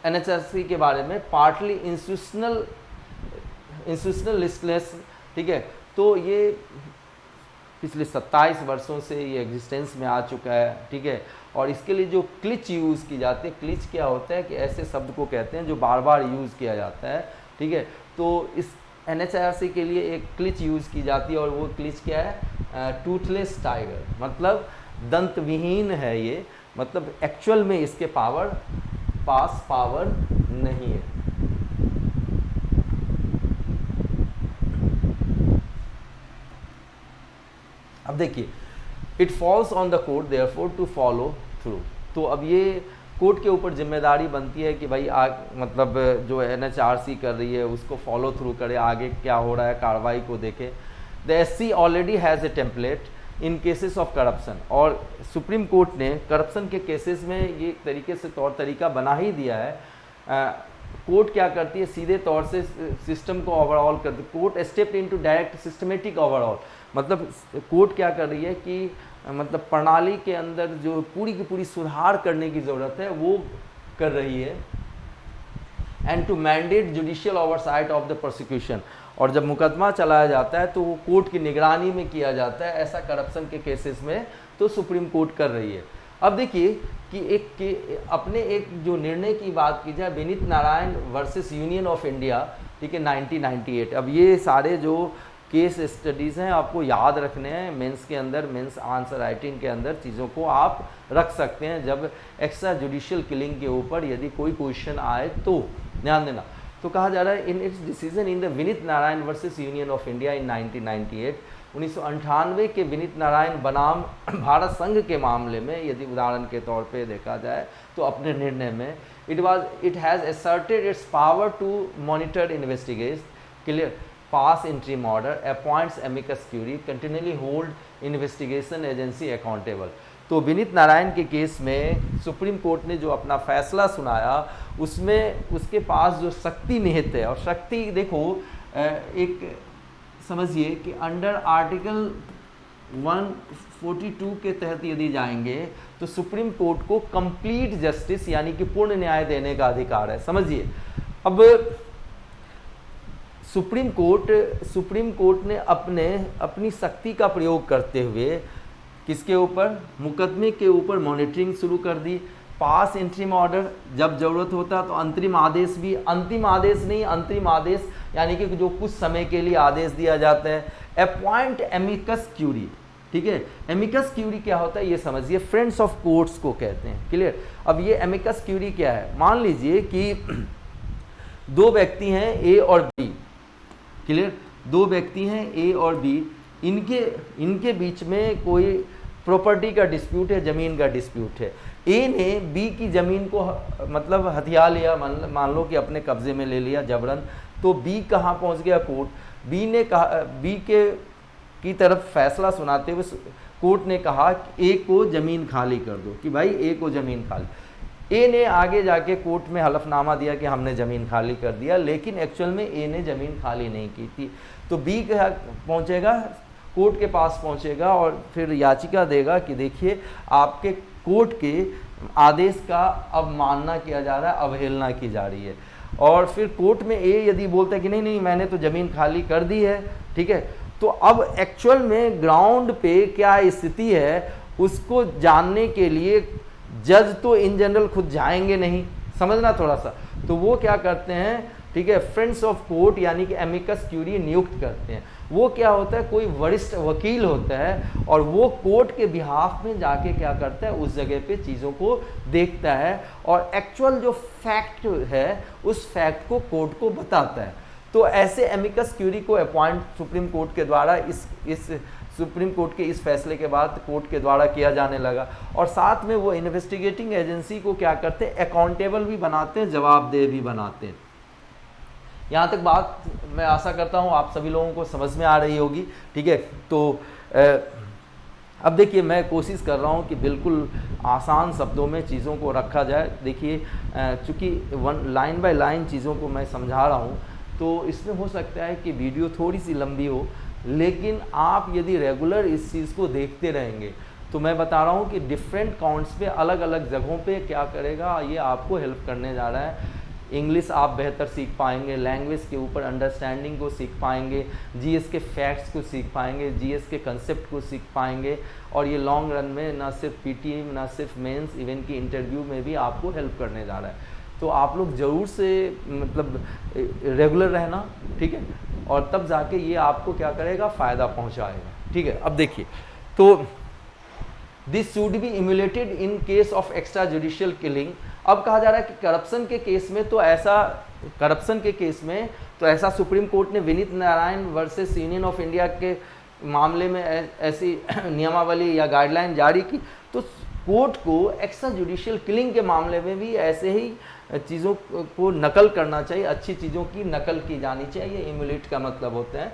NHRC के बारे में पार्टली इंस्टीट्यूशनल लिस्टलेस, ठीक है, तो ये पिछले 27 वर्षों से ये एग्जिस्टेंस में आ चुका है, ठीक है, और इसके लिए जो क्लिच यूज़ की जाती है, क्लिच क्या होता है कि ऐसे शब्द को कहते हैं जो बार बार यूज़ किया जाता है, ठीक है, तो इस NHRC के लिए एक क्लिच यूज़ की जाती है, और वो क्लिच क्या है, टूथलेस टाइगर, मतलब दंत विहीन है ये, मतलब एक्चुअल में इसके पास पावर नहीं है। अब देखिए, it falls on the court therefore to follow through. तो अब ये कोर्ट के ऊपर जिम्मेदारी बनती है कि भाई मतलब जो NHRC कर रही है उसको फॉलो थ्रू करे, आगे क्या हो रहा है कार्रवाई को देखे। The SC already has a template in cases of corruption, और सुप्रीम कोर्ट ने करप्शन के केसेस में ये तरीके से तौर तरीका बना ही दिया है। कोर्ट क्या करती है, सीधे तौर से सिस्टम को ओवरऑल करती है। Court step into direct systematic overall, मतलब कोर्ट क्या कर रही है कि मतलब प्रणाली के अंदर जो पूरी की पूरी सुधार करने की ज़रूरत है वो कर रही है। And to mandate judicial oversight of the prosecution, और जब मुकदमा चलाया जाता है तो वो कोर्ट की निगरानी में किया जाता है, ऐसा करप्शन के केसेस में तो सुप्रीम कोर्ट कर रही है। अब देखिए कि अपने एक जो निर्णय की बात की जाए, Vineet Narayan versus union of India, ठीक है, 1998। अब ये सारे जो केस स्टडीज़ हैं आपको याद रखने हैं, मेंस के अंदर, मेंस आंसर राइटिंग के अंदर चीज़ों को आप रख सकते हैं जब एक्स्ट्रा जुडिशियल किलिंग के ऊपर यदि कोई क्वेश्चन आए तो ध्यान देना। तो कहा जा रहा है in its decision in the Vineet Narayan versus union of India in 1998, 1998 के विनीत नारायण बनाम भारत संघ के मामले में यदि उदाहरण के तौर पे देखा जाए तो अपने निर्णय में it has asserted its power to monitor investigate, clear, pass interim order, appoints amicus curiae, continually hold investigation agency accountable. तो विनीत नारायण के केस में सुप्रीम कोर्ट ने जो अपना फैसला सुनाया उसमें उसके पास जो शक्ति निहित है, और शक्ति देखो एक समझिए कि अंडर आर्टिकल 142 के तहत यदि जाएंगे तो सुप्रीम कोर्ट को कंप्लीट जस्टिस यानी कि पूर्ण न्याय देने का अधिकार है। समझिए, अब सुप्रीम कोर्ट ने अपनी शक्ति का प्रयोग करते हुए किसके ऊपर, मुकदमे के ऊपर मॉनिटरिंग शुरू कर दी, पास इंट्रीम ऑर्डर, जब जरूरत होता तो अंतरिम आदेश भी, अंतिम आदेश नहीं अंतरिम आदेश यानी कि जो कुछ समय के लिए आदेश दिया जाता है, अपॉइंट एमिकस क्यूरी, ठीक है, एमिकस क्यूरी क्या होता है ये समझिए, फ्रेंड्स ऑफ कोर्ट्स को कहते हैं, क्लियर। अब ये एमिकस क्यूरी क्या है, मान लीजिए कि दो व्यक्ति हैं ए और बी, क्लियर, दो व्यक्ति हैं ए और बी, इनके बीच में कोई प्रॉपर्टी का डिस्प्यूट है, ज़मीन का डिस्प्यूट है, ए ने बी की ज़मीन को मतलब हथिया लिया, मान लो कि अपने कब्जे में ले लिया जबरन, तो बी कहाँ पहुँच गया? कोर्ट। बी ने कहा, बी के की तरफ फैसला सुनाते हुए कोर्ट ने कहा कि ए को ज़मीन खाली कर दो, कि भाई ए को ज़मीन खाली। ए ने आगे जाके कोर्ट में हलफनामा दिया कि हमने ज़मीन खाली कर दिया, लेकिन एक्चुअल में ए ने ज़मीन खाली नहीं की थी। तो बी पहुँचेगा, कोर्ट के पास पहुँचेगा और फिर याचिका देगा कि देखिए आपके कोर्ट के आदेश का अवमानना किया जा रहा है, अवहेलना की जा रही है। और फिर कोर्ट में ए यदि बोलता है कि नहीं नहीं मैंने तो ज़मीन खाली कर दी है, ठीक है, तो अब एक्चुअल में ग्राउंड पे क्या स्थिति है उसको जानने के लिए जज तो इन जनरल खुद जाएंगे नहीं, समझना थोड़ा सा। तो वो क्या करते हैं, ठीक है, फ्रेंड्स ऑफ कोर्ट यानी कि एमिकस क्यूरी नियुक्त करते हैं। वो क्या होता है, कोई वरिष्ठ वकील होता है और वो कोर्ट के बिहाफ में जाके क्या करता है, उस जगह पे चीज़ों को देखता है और एक्चुअल जो फैक्ट है उस फैक्ट को कोर्ट को बताता है। तो ऐसे एमिकस क्यूरी को अपॉइंट सुप्रीम कोर्ट के द्वारा इस सुप्रीम कोर्ट के इस फैसले के बाद कोर्ट के द्वारा किया जाने लगा। और साथ में वो इन्वेस्टिगेटिंग एजेंसी को क्या करते हैं, अकाउंटेबल भी बनाते हैं, जवाबदेह भी बनाते हैं। यहाँ तक बात मैं आशा करता हूँ आप सभी लोगों को समझ में आ रही होगी, ठीक है। तो अब देखिए मैं कोशिश कर रहा हूँ कि बिल्कुल आसान शब्दों में चीज़ों को रखा जाए। देखिए चूँकि लाइन बाय लाइन चीज़ों को मैं समझा रहा हूँ तो इसमें हो सकता है कि वीडियो थोड़ी सी लंबी हो, लेकिन आप यदि रेगुलर इस चीज़ को देखते रहेंगे तो मैं बता रहा हूँ कि डिफरेंट काउंट्स पे अलग अलग जगहों पे क्या करेगा, ये आपको हेल्प करने जा रहा है। इंग्लिश आप बेहतर सीख पाएंगे, लैंग्वेज के ऊपर अंडरस्टैंडिंग को सीख पाएंगे, जीएस के फैक्ट्स को सीख पाएंगे, जीएस के कंसेप्ट को सीख पाएंगे। और ये लॉन्ग रन में ना सिर्फ पीटी, ना सिर्फ मेंस, इवन की इंटरव्यू में भी आपको हेल्प करने जा रहा है। तो आप लोग ज़रूर से मतलब रेगुलर रहना, ठीक है, और तब जाके ये आपको क्या करेगा, फ़ायदा पहुंचाएगा, ठीक है। अब देखिए, तो this should be emulated in case of extra judicial killing. अब कहा जा रहा है कि करप्शन के केस में तो ऐसा सुप्रीम कोर्ट ने Vineet Narayan versus union of India के मामले में ऐसी नियमावली या गाइडलाइन जारी की। तो कोर्ट को एक्स्ट्रा जुडिशियल किलिंग के मामले में भी ऐसे ही चीज़ों को नकल करना चाहिए, अच्छी चीज़ों की नकल की जानी चाहिए। इम्यूलेट का मतलब होता है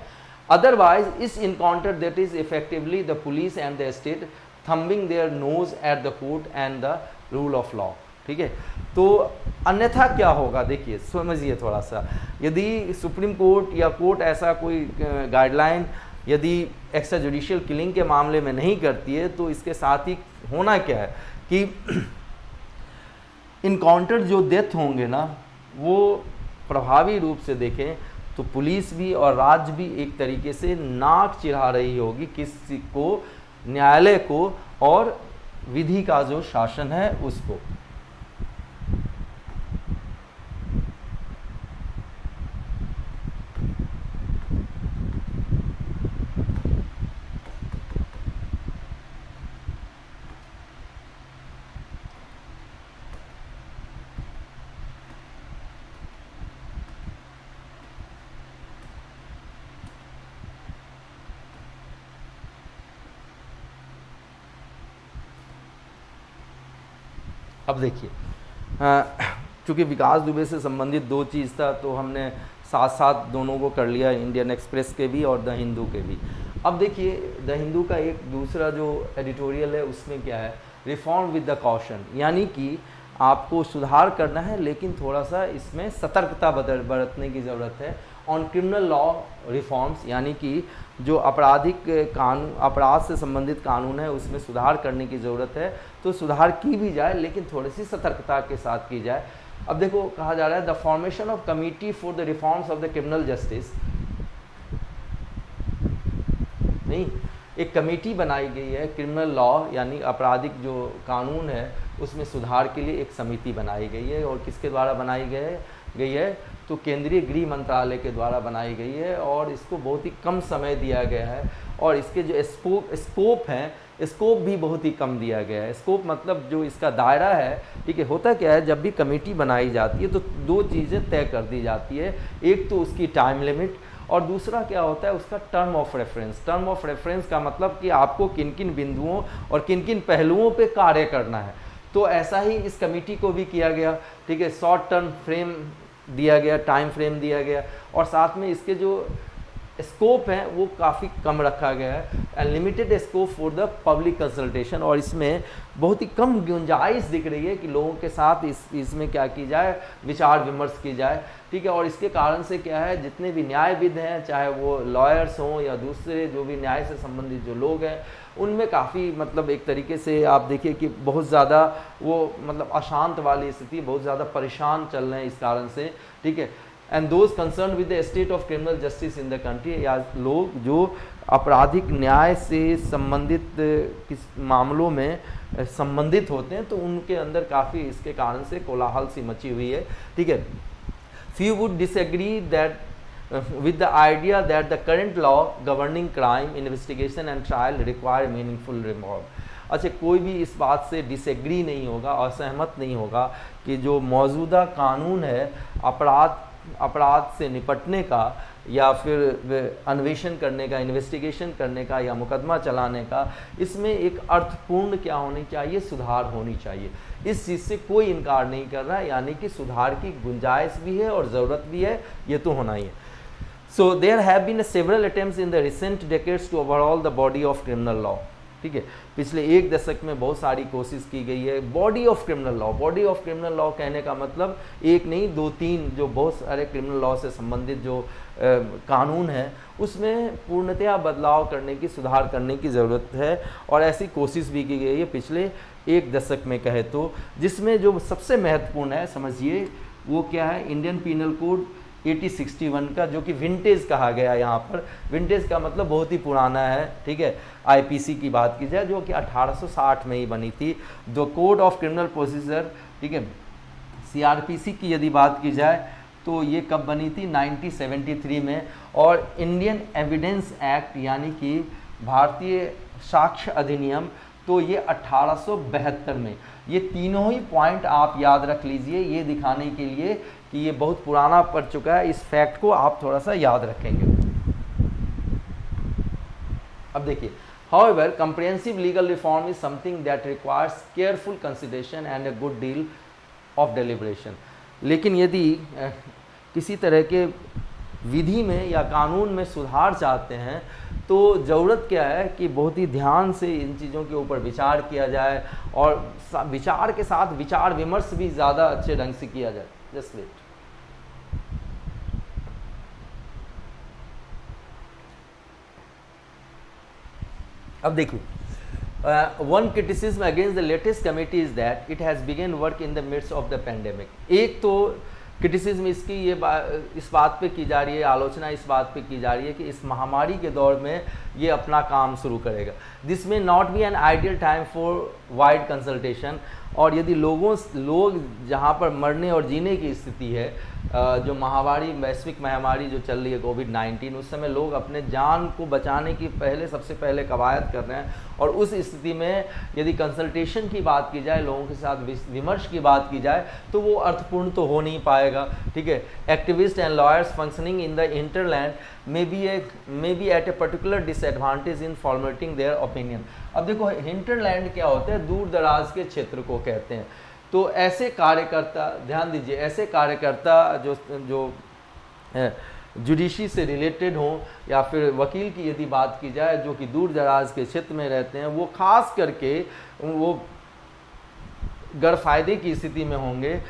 अदरवाइज इस encounter that is effectively the police and the state thumbing their nose at the court and the rule of law, ठीक है। तो अन्यथा क्या होगा, देखिए समझिए थोड़ा सा, यदि सुप्रीम कोर्ट या कोर्ट ऐसा कोई गाइडलाइन यदि एक्स्ट्रा जुडिशियल किलिंग के मामले में नहीं करती है तो इसके साथ ही होना क्या है कि इनकाउंटर जो डेथ होंगे ना वो प्रभावी रूप से देखें तो पुलिस भी और राज्य भी एक तरीके से नाक चिढ़ा रही होगी किसी को, न्यायालय को और विधि का जो शासन है उसको। अब देखिए चूँकि विकास दुबे से संबंधित दो चीज़ था तो हमने साथ साथ दोनों को कर लिया, इंडियन एक्सप्रेस के भी और द हिंदू के भी। अब देखिए द हिंदू का एक दूसरा जो एडिटोरियल है उसमें क्या है, रिफॉर्म विद द कॉशन, यानी कि आपको सुधार करना है लेकिन थोड़ा सा इसमें सतर्कता बरतने की ज़रूरत है। ऑन क्रिमिनल लॉ रिफॉर्म्स, यानी कि जो आपराधिक कानून, अपराध से संबंधित कानून है उसमें सुधार करने की ज़रूरत है। तो सुधार की भी जाए लेकिन थोड़ी सी सतर्कता के साथ की जाए। अब देखो कहा जा रहा है the formation of committee for the reforms of the criminal justice, नहीं एक कमेटी बनाई गई है क्रिमिनल लॉ यानी आपराधिक जो कानून है उसमें सुधार के लिए एक समिति बनाई गई है। और किसके द्वारा बनाई गई है तो केंद्रीय गृह मंत्रालय के द्वारा बनाई गई है और इसको बहुत ही कम समय दिया गया है और इसके जो स्कोप है, स्कोप भी बहुत ही कम दिया गया है। स्कोप मतलब जो इसका दायरा है, ठीक है। होता क्या है जब भी कमेटी बनाई जाती है तो दो चीज़ें तय कर दी जाती है, एक तो उसकी टाइम लिमिट और दूसरा क्या होता है उसका term of reference. Term of reference का मतलब कि आपको किन किन बिंदुओं और किन किन पहलुओं पे कार्य करना है। तो ऐसा ही इस कमेटी को भी किया गया, ठीक है। शॉर्ट टर्म फ्रेम दिया गया, टाइम फ्रेम दिया गया, और साथ में इसके जो स्कोप है वो काफ़ी कम रखा गया है, and limited scope for the public consultation. और इसमें बहुत ही कम गुंजाइश दिख रही है कि लोगों के साथ इसमें क्या की जाए, विचार विमर्श की जाए, ठीक है। और इसके कारण से क्या है, जितने भी न्यायविद हैं, चाहे वो लॉयर्स हों या दूसरे जो भी न्याय से संबंधित जो लोग हैं, उनमें काफ़ी मतलब एक तरीके से आप देखिए कि बहुत ज़्यादा वो मतलब अशांत वाली स्थिति, बहुत ज़्यादा परेशान चल रहे हैं इस कारण से, ठीक है। And those concern with the state of criminal justice in the country, या लोग जो आपराधिक न्याय से संबंधित किस मामलों में संबंधित होते हैं, तो उनके अंदर काफ़ी इसके कारण से कोलाहल सी मची हुई है, ठीक है। Few would disagree that with the idea that the current law governing crime investigation and trial require meaningful reform। अच्छा, कोई भी इस बात से डिसएग्री नहीं होगा, असहमत नहीं होगा कि जो मौजूदा कानून है अपराध से निपटने का या फिर अन्वेषण करने का, इन्वेस्टिगेशन करने का या मुकदमा चलाने का, इसमें एक अर्थपूर्ण क्या होनी चाहिए, सुधार होनी चाहिए। इस चीज़ से कोई इनकार नहीं कर रहा है, यानी कि सुधार की गुंजाइश भी है और ज़रूरत भी है, ये तो होना ही है। So there have been several attempts in the recent decades to overhaul the body of criminal law, ठीक है। पिछले एक दशक में बहुत सारी कोशिश की गई है body of criminal law. Body of criminal law कहने का मतलब एक नहीं, दो तीन जो बहुत सारे क्रिमिनल लॉ से संबंधित जो कानून है, उसमें पूर्णतया बदलाव करने की, सुधार करने की ज़रूरत है, और ऐसी कोशिश भी की गई है पिछले एक दशक में कहे तो। जिसमें जो सबसे महत्वपूर्ण है, समझिए वो क्या है, इंडियन पीनल कोड 8061 का, जो कि विंटेज कहा गया है। यहाँ पर विंटेज का मतलब बहुत ही पुराना है, ठीक है। आईपीसी की बात की जाए, जो कि 1860 में ही बनी थी। The code of criminal procedure, ठीक है। सीआरपीसी की यदि बात की जाए तो ये कब बनी थी, 1973 में। और इंडियन एविडेंस एक्ट यानी कि भारतीय साक्ष्य अधिनियम, तो ये 1872 में। ये तीनों ही पॉइंट आप याद रख लीजिए, ये दिखाने के लिए कि ये बहुत पुराना पड़ चुका है। इस फैक्ट को आप थोड़ा सा याद रखेंगे। अब देखिए, however comprehensive legal reform is something that requires careful consideration and a good deal of deliberation। लेकिन यदि किसी तरह के विधि में या कानून में सुधार चाहते हैं, तो ज़रूरत क्या है कि बहुत ही ध्यान से इन चीज़ों के ऊपर विचार किया जाए, और विचार के साथ विचार विमर्श भी ज़्यादा अच्छे ढंग से किया जाए। Just wait. अब देखिए, one criticism against the latest committee is that it has begun work in the midst of the pandemic. एक तो क्रिटिसिज्म इसकी इस बात पे की जा रही है, आलोचना इस बात पे की जा रही है कि इस महामारी के दौर में ये अपना काम शुरू करेगा। दिस में not be an ideal time for wide consultation. और यदि लोग जहाँ पर मरने और जीने की स्थिति है, जो महामारी, वैश्विक महामारी जो चल रही है कोविड-19, उस समय लोग अपने जान को बचाने की सबसे पहले कवायद कर रहे हैं। और उस स्थिति में यदि कंसल्टेशन की बात की जाए, लोगों के साथ विमर्श की बात की जाए, तो वो अर्थपूर्ण तो हो नहीं पाएगा, ठीक है। Activist and lawyers functioning in the hinterland may be at a particular disadvantage in formulating their opinion. अब देखो, हिंटरलैंड क्या होता है, दूर दराज के क्षेत्र को कहते हैं। तो ऐसे कार्यकर्ता, ध्यान दीजिए, ऐसे कार्यकर्ता जो जुडिशरी से रिलेटेड हों, या फिर वकील की यदि बात की जाए जो कि दूर दराज के क्षेत्र में रहते हैं, वो खास करके वो गैरफायदे की स्थिति में होंगे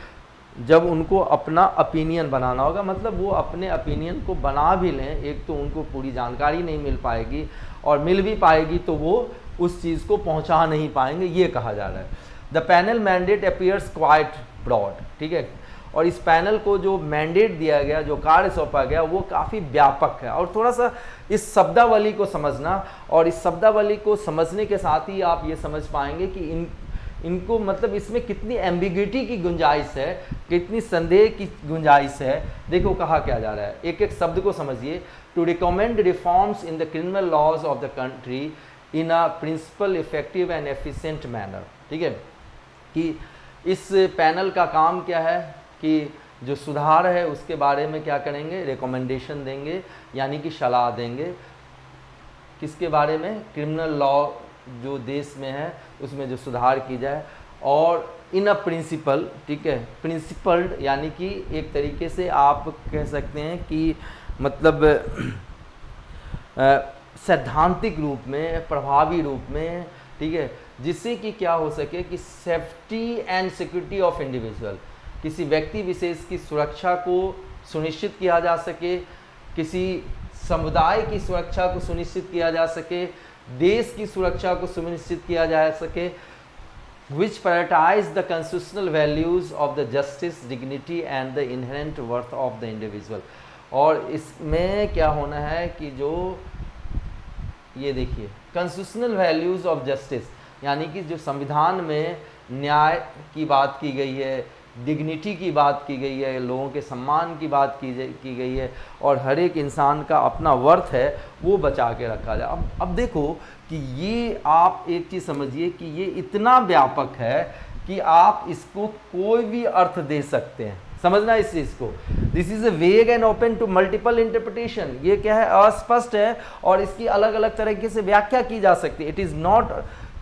जब उनको अपना ओपिनियन बनाना होगा। मतलब वो अपने ओपिनियन को बना भी लें, एक तो उनको पूरी जानकारी नहीं मिल पाएगी, और मिल भी पाएगी तो वो उस चीज़ को पहुंचा नहीं पाएंगे, ये कहा जा रहा है। The panel mandate appears quite broad, ठीक है। और इस पैनल को जो मैंडेट दिया गया, जो कार्य सौंपा गया, वो काफ़ी व्यापक है। और थोड़ा सा इस शब्दावली को समझना, और इस शब्दावली को समझने के साथ ही आप ये समझ पाएंगे कि इनको मतलब इसमें कितनी एम्बिग्युइटी की गुंजाइश है, कितनी संदेह की गुंजाइश है। देखो कहा क्या जा रहा है, एक एक शब्द को समझिए। To recommend reforms in the criminal laws of the country in a principal, effective and efficient manner, ठीक है। कि इस पैनल का काम क्या है कि जो सुधार है उसके बारे में क्या करेंगे, रिकमेंडेशन देंगे, यानी कि सलाह देंगे। किसके बारे में, क्रिमिनल लॉ जो देश में है उसमें जो सुधार की जाए, और इन अ प्रिंसिपल, ठीक है, प्रिंसिपल्ड यानी कि एक तरीके से आप कह सकते हैं कि मतलब सैद्धांतिक रूप में, प्रभावी रूप में, ठीक है, जिससे कि क्या हो सके कि safety and security of individual, किसी व्यक्ति विशेष की सुरक्षा को सुनिश्चित किया जा सके, किसी समुदाय की सुरक्षा को सुनिश्चित किया जा सके, देश की सुरक्षा को सुनिश्चित किया जा सके, which prioritize the constitutional values of the justice, dignity and the inherent worth of the individual। और इसमें क्या होना है कि जो ये देखिए कॉन्स्टिट्यूशनल वैल्यूज़ ऑफ जस्टिस, यानी कि जो संविधान में न्याय की बात की गई है, डिग्निटी की बात की गई है, लोगों के सम्मान की बात की गई है, और हर एक इंसान का अपना वर्थ है वो बचा के रखा जाए। अब देखो कि ये आप एक चीज़ समझिए कि ये इतना व्यापक है कि आप इसको कोई भी अर्थ दे सकते हैं, समझना इस चीज़ को। This is a vague and open to multiple interpretation. ये क्या है, अस्पष्ट है और इसकी अलग अलग तरीके से व्याख्या की जा सकती है। It is not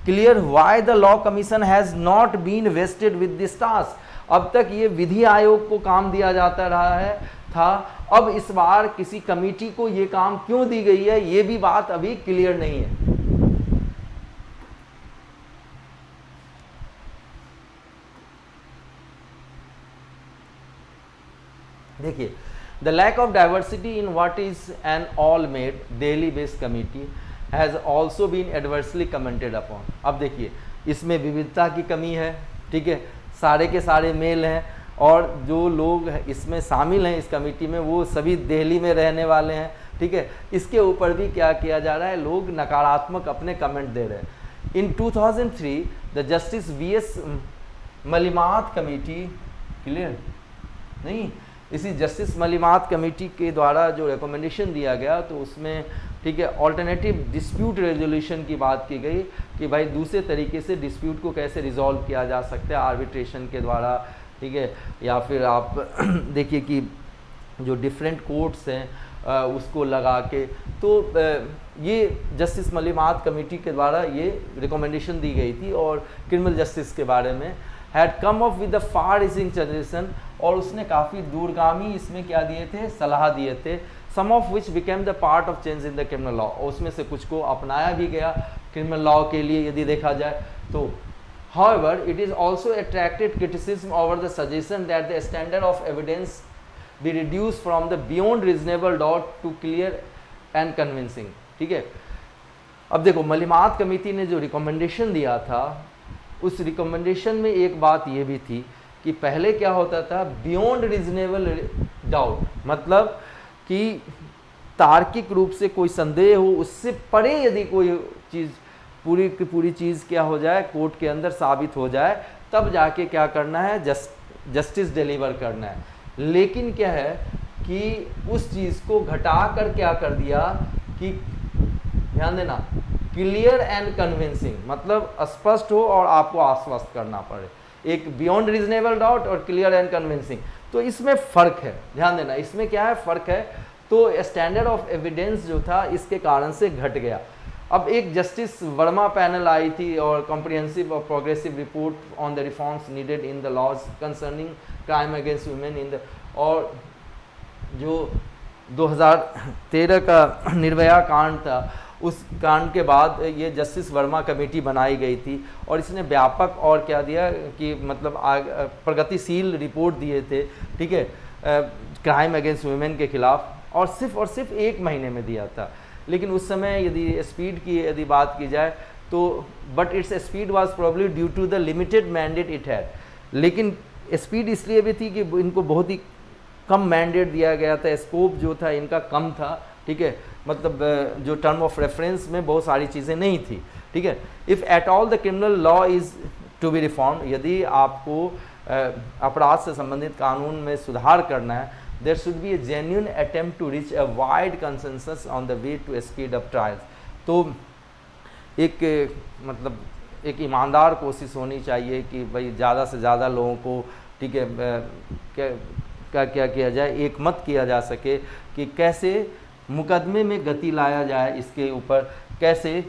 clear why the law commission has not been vested with this task. अब तक ये विधि आयोग को काम दिया जाता रहा है था, अब इस बार किसी कमेटी को ये काम क्यों दी गई है, ये भी बात अभी क्लियर नहीं है। देखिए, the lack of diversity in what is an all male Delhi based committee has also been adversely commented upon. अब देखिए, इसमें विविधता की कमी है, ठीक है, सारे के सारे मेल हैं और जो लोग इसमें शामिल हैं इस कमेटी में वो सभी दिल्ली में रहने वाले हैं, ठीक है। इसके ऊपर भी क्या किया जा रहा है, लोग नकारात्मक अपने कमेंट दे रहे हैं। In 2003 the justice VS Malimath committee, clear नहीं, इसी जस्टिस मलिमात कमेटी के द्वारा जो रिकमेंडेशन दिया गया तो उसमें, ठीक है, ऑल्टरनेटिव डिस्प्यूट रेजोल्यूशन की बात की गई कि भाई दूसरे तरीके से डिस्प्यूट को कैसे रिजॉल्व किया जा सकता है, आर्बिट्रेशन के द्वारा, ठीक है, या फिर आप देखिए कि जो डिफरेंट कोर्ट्स हैं उसको लगा के, तो ये जस्टिस मलिमात कमेटी के द्वारा ये रिकमेंडेशन दी गई थी और क्रिमिनल जस्टिस के बारे में had come up with the far reaching suggestion, और उसने काफ़ी दूरगामी इसमें क्या दिए थे, सलाह दिए थे, some of which became the part of change in the criminal law, उसमें से कुछ को अपनाया भी गया क्रिमिनल लॉ के लिए यदि देखा जाए तो। However, it is also attracted criticism over the suggestion that the standard of evidence be reduced from the beyond reasonable doubt to clear and convincing, ठीक है। अब देखो, मलिमात कमेटी ने जो रिकमेंडेशन दिया था उस रिकमेंडेशन में एक बात ये भी थी कि पहले क्या होता था, बियॉन्ड रीजनेबल डाउट, मतलब कि तार्किक रूप से कोई संदेह हो उससे परे यदि कोई चीज़ पूरी की पूरी चीज़ क्या हो जाए, कोर्ट के अंदर साबित हो जाए, तब जाके क्या करना है, जस्टिस डिलीवर करना है। लेकिन क्या है कि उस चीज़ को घटा कर क्या कर दिया कि, ध्यान देना, क्लियर एंड कन्विंसिंग, मतलब स्पष्ट हो और आपको आश्वस्त करना पड़े। एक बियॉन्ड रीजनेबल डाउट और क्लियर एंड कन्विंसिंग, तो इसमें फ़र्क है, ध्यान देना, इसमें क्या है, फ़र्क है। तो स्टैंडर्ड ऑफ एविडेंस जो था इसके कारण से घट गया। अब एक जस्टिस वर्मा पैनल आई थी और कॉम्प्रिहेंसिव और progressive report on the reforms needed in the laws concerning crime against women in the, और जो 2013 का निर्भया कांड था उस कांड के बाद ये जस्टिस वर्मा कमेटी बनाई गई थी और इसने व्यापक और क्या दिया कि मतलब प्रगतिशील रिपोर्ट दिए थे, ठीक है, क्राइम अगेंस्ट वुमेन के खिलाफ, और सिर्फ 1 महीने में दिया था। लेकिन उस समय यदि स्पीड की यदि बात की जाए तो but its speed was probably due to the limited mandate it had, लेकिन स्पीड इसलिए भी थी कि इनको बहुत ही कम मैंडेट दिया गया था, स्कोप जो था इनका कम था, ठीक है, मतलब जो टर्म ऑफ रेफरेंस में बहुत सारी चीज़ें नहीं थी, ठीक है। If at all the criminal law is to be reform, यदि आपको अपराध से संबंधित कानून में सुधार करना है, there should be a genuine attempt to reach a wide consensus on the way to speed up trials। तो एक मतलब एक ईमानदार कोशिश होनी चाहिए कि भाई ज़्यादा से ज़्यादा लोगों को, ठीक है, क्या किया जाए, एक मत किया जा सके कि कैसे मुकदमे में गति लाया जाए, इसके ऊपर कैसे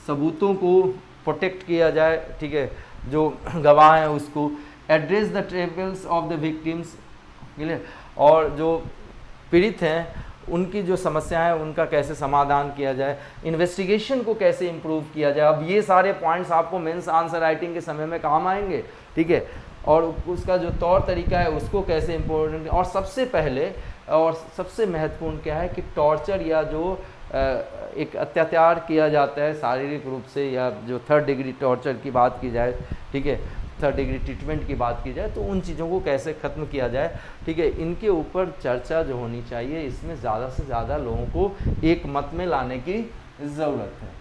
सबूतों को प्रोटेक्ट किया जाए, ठीक है, जो गवाह हैं उसको, address the travels of the victims, clear, और जो पीड़ित हैं उनकी जो समस्या है उनका कैसे समाधान किया जाए, इन्वेस्टिगेशन को कैसे इम्प्रूव किया जाए। अब ये सारे पॉइंट्स आपको मेंस आंसर राइटिंग के समय में काम आएंगे, ठीक है, और उसका जो तौर तरीका है उसको कैसे इम्पोर्टेंट, और सबसे पहले और सबसे महत्वपूर्ण क्या है कि टॉर्चर या जो एक अत्याचार किया जाता है शारीरिक रूप से, या जो 3rd डिग्री टॉर्चर की बात की जाए, ठीक है, 3rd डिग्री ट्रीटमेंट की बात की जाए, तो उन चीज़ों को कैसे ख़त्म किया जाए, ठीक है, इनके ऊपर चर्चा जो होनी चाहिए। इसमें ज़्यादा से ज़्यादा लोगों को एक मत में लाने की ज़रूरत है।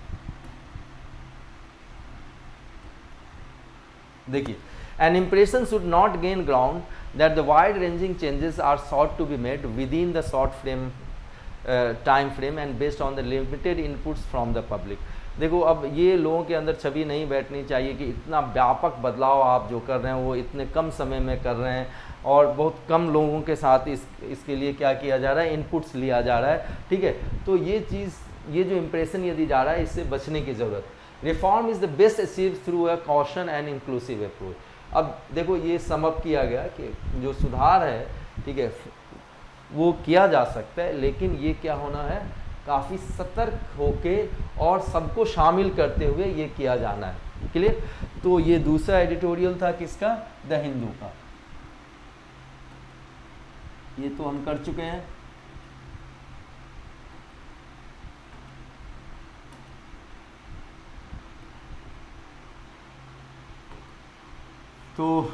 देखिए, an impression should not gain ground that the wide ranging changes are sought to be made within the short frame time frame and based on the limited inputs from the public। देखो, अब ये लोगों के अंदर छवि नहीं बैठनी चाहिए कि इतना व्यापक बदलाव आप जो कर रहे हैं वो इतने कम समय में कर रहे हैं और बहुत कम लोगों के साथ इसके लिए क्या किया जा रहा है, इनपुट्स लिया जा रहा है, ठीक है। तो ये चीज़, ये जो इम्प्रेशन यदि जा रहा है, इससे बचने की ज़रूरत। Reform is the best achieve through a caution and inclusive approach. अब देखो, ये समअप किया गया कि जो सुधार है, ठीक है, वो किया जा सकता है, लेकिन ये क्या होना है, काफ़ी सतर्क होके और सबको शामिल करते हुए ये किया जाना है, क्लियर। तो ये दूसरा एडिटोरियल था किसका, द हिंदू का, ये तो हम कर चुके हैं। तो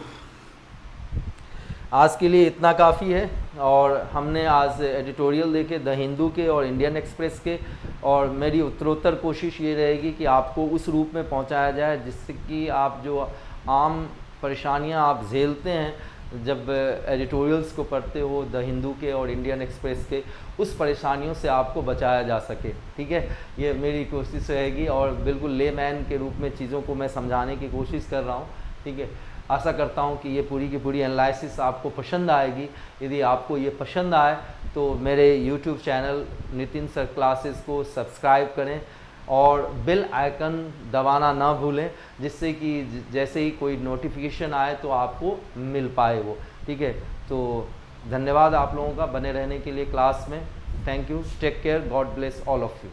आज के लिए इतना काफ़ी है, और हमने आज एडिटोरियल देखे द हिंदू के और इंडियन एक्सप्रेस के, और मेरी उत्तरोत्तर कोशिश ये रहेगी कि आपको उस रूप में पहुंचाया जाए जिससे कि आप जो आम परेशानियां आप झेलते हैं जब एडिटोरियल्स को पढ़ते हो द हिंदू के और इंडियन एक्सप्रेस के, उस परेशानियों से आपको बचाया जा सके, ठीक है। ये मेरी कोशिश रहेगी, और बिल्कुल लेमैन के रूप में चीज़ों को मैं समझाने की कोशिश कर रहा हूँ, ठीक है। आशा करता हूँ कि ये पूरी की पूरी एनालिसिस आपको पसंद आएगी। यदि आपको ये पसंद आए तो मेरे YouTube channel Nitin sir classes को सब्सक्राइब करें और बेल आइकन दबाना ना भूलें, जिससे कि जैसे ही कोई नोटिफिकेशन आए तो आपको मिल पाए वो, ठीक है। तो धन्यवाद आप लोगों का बने रहने के लिए क्लास में। Thank you, take care, God bless all of you.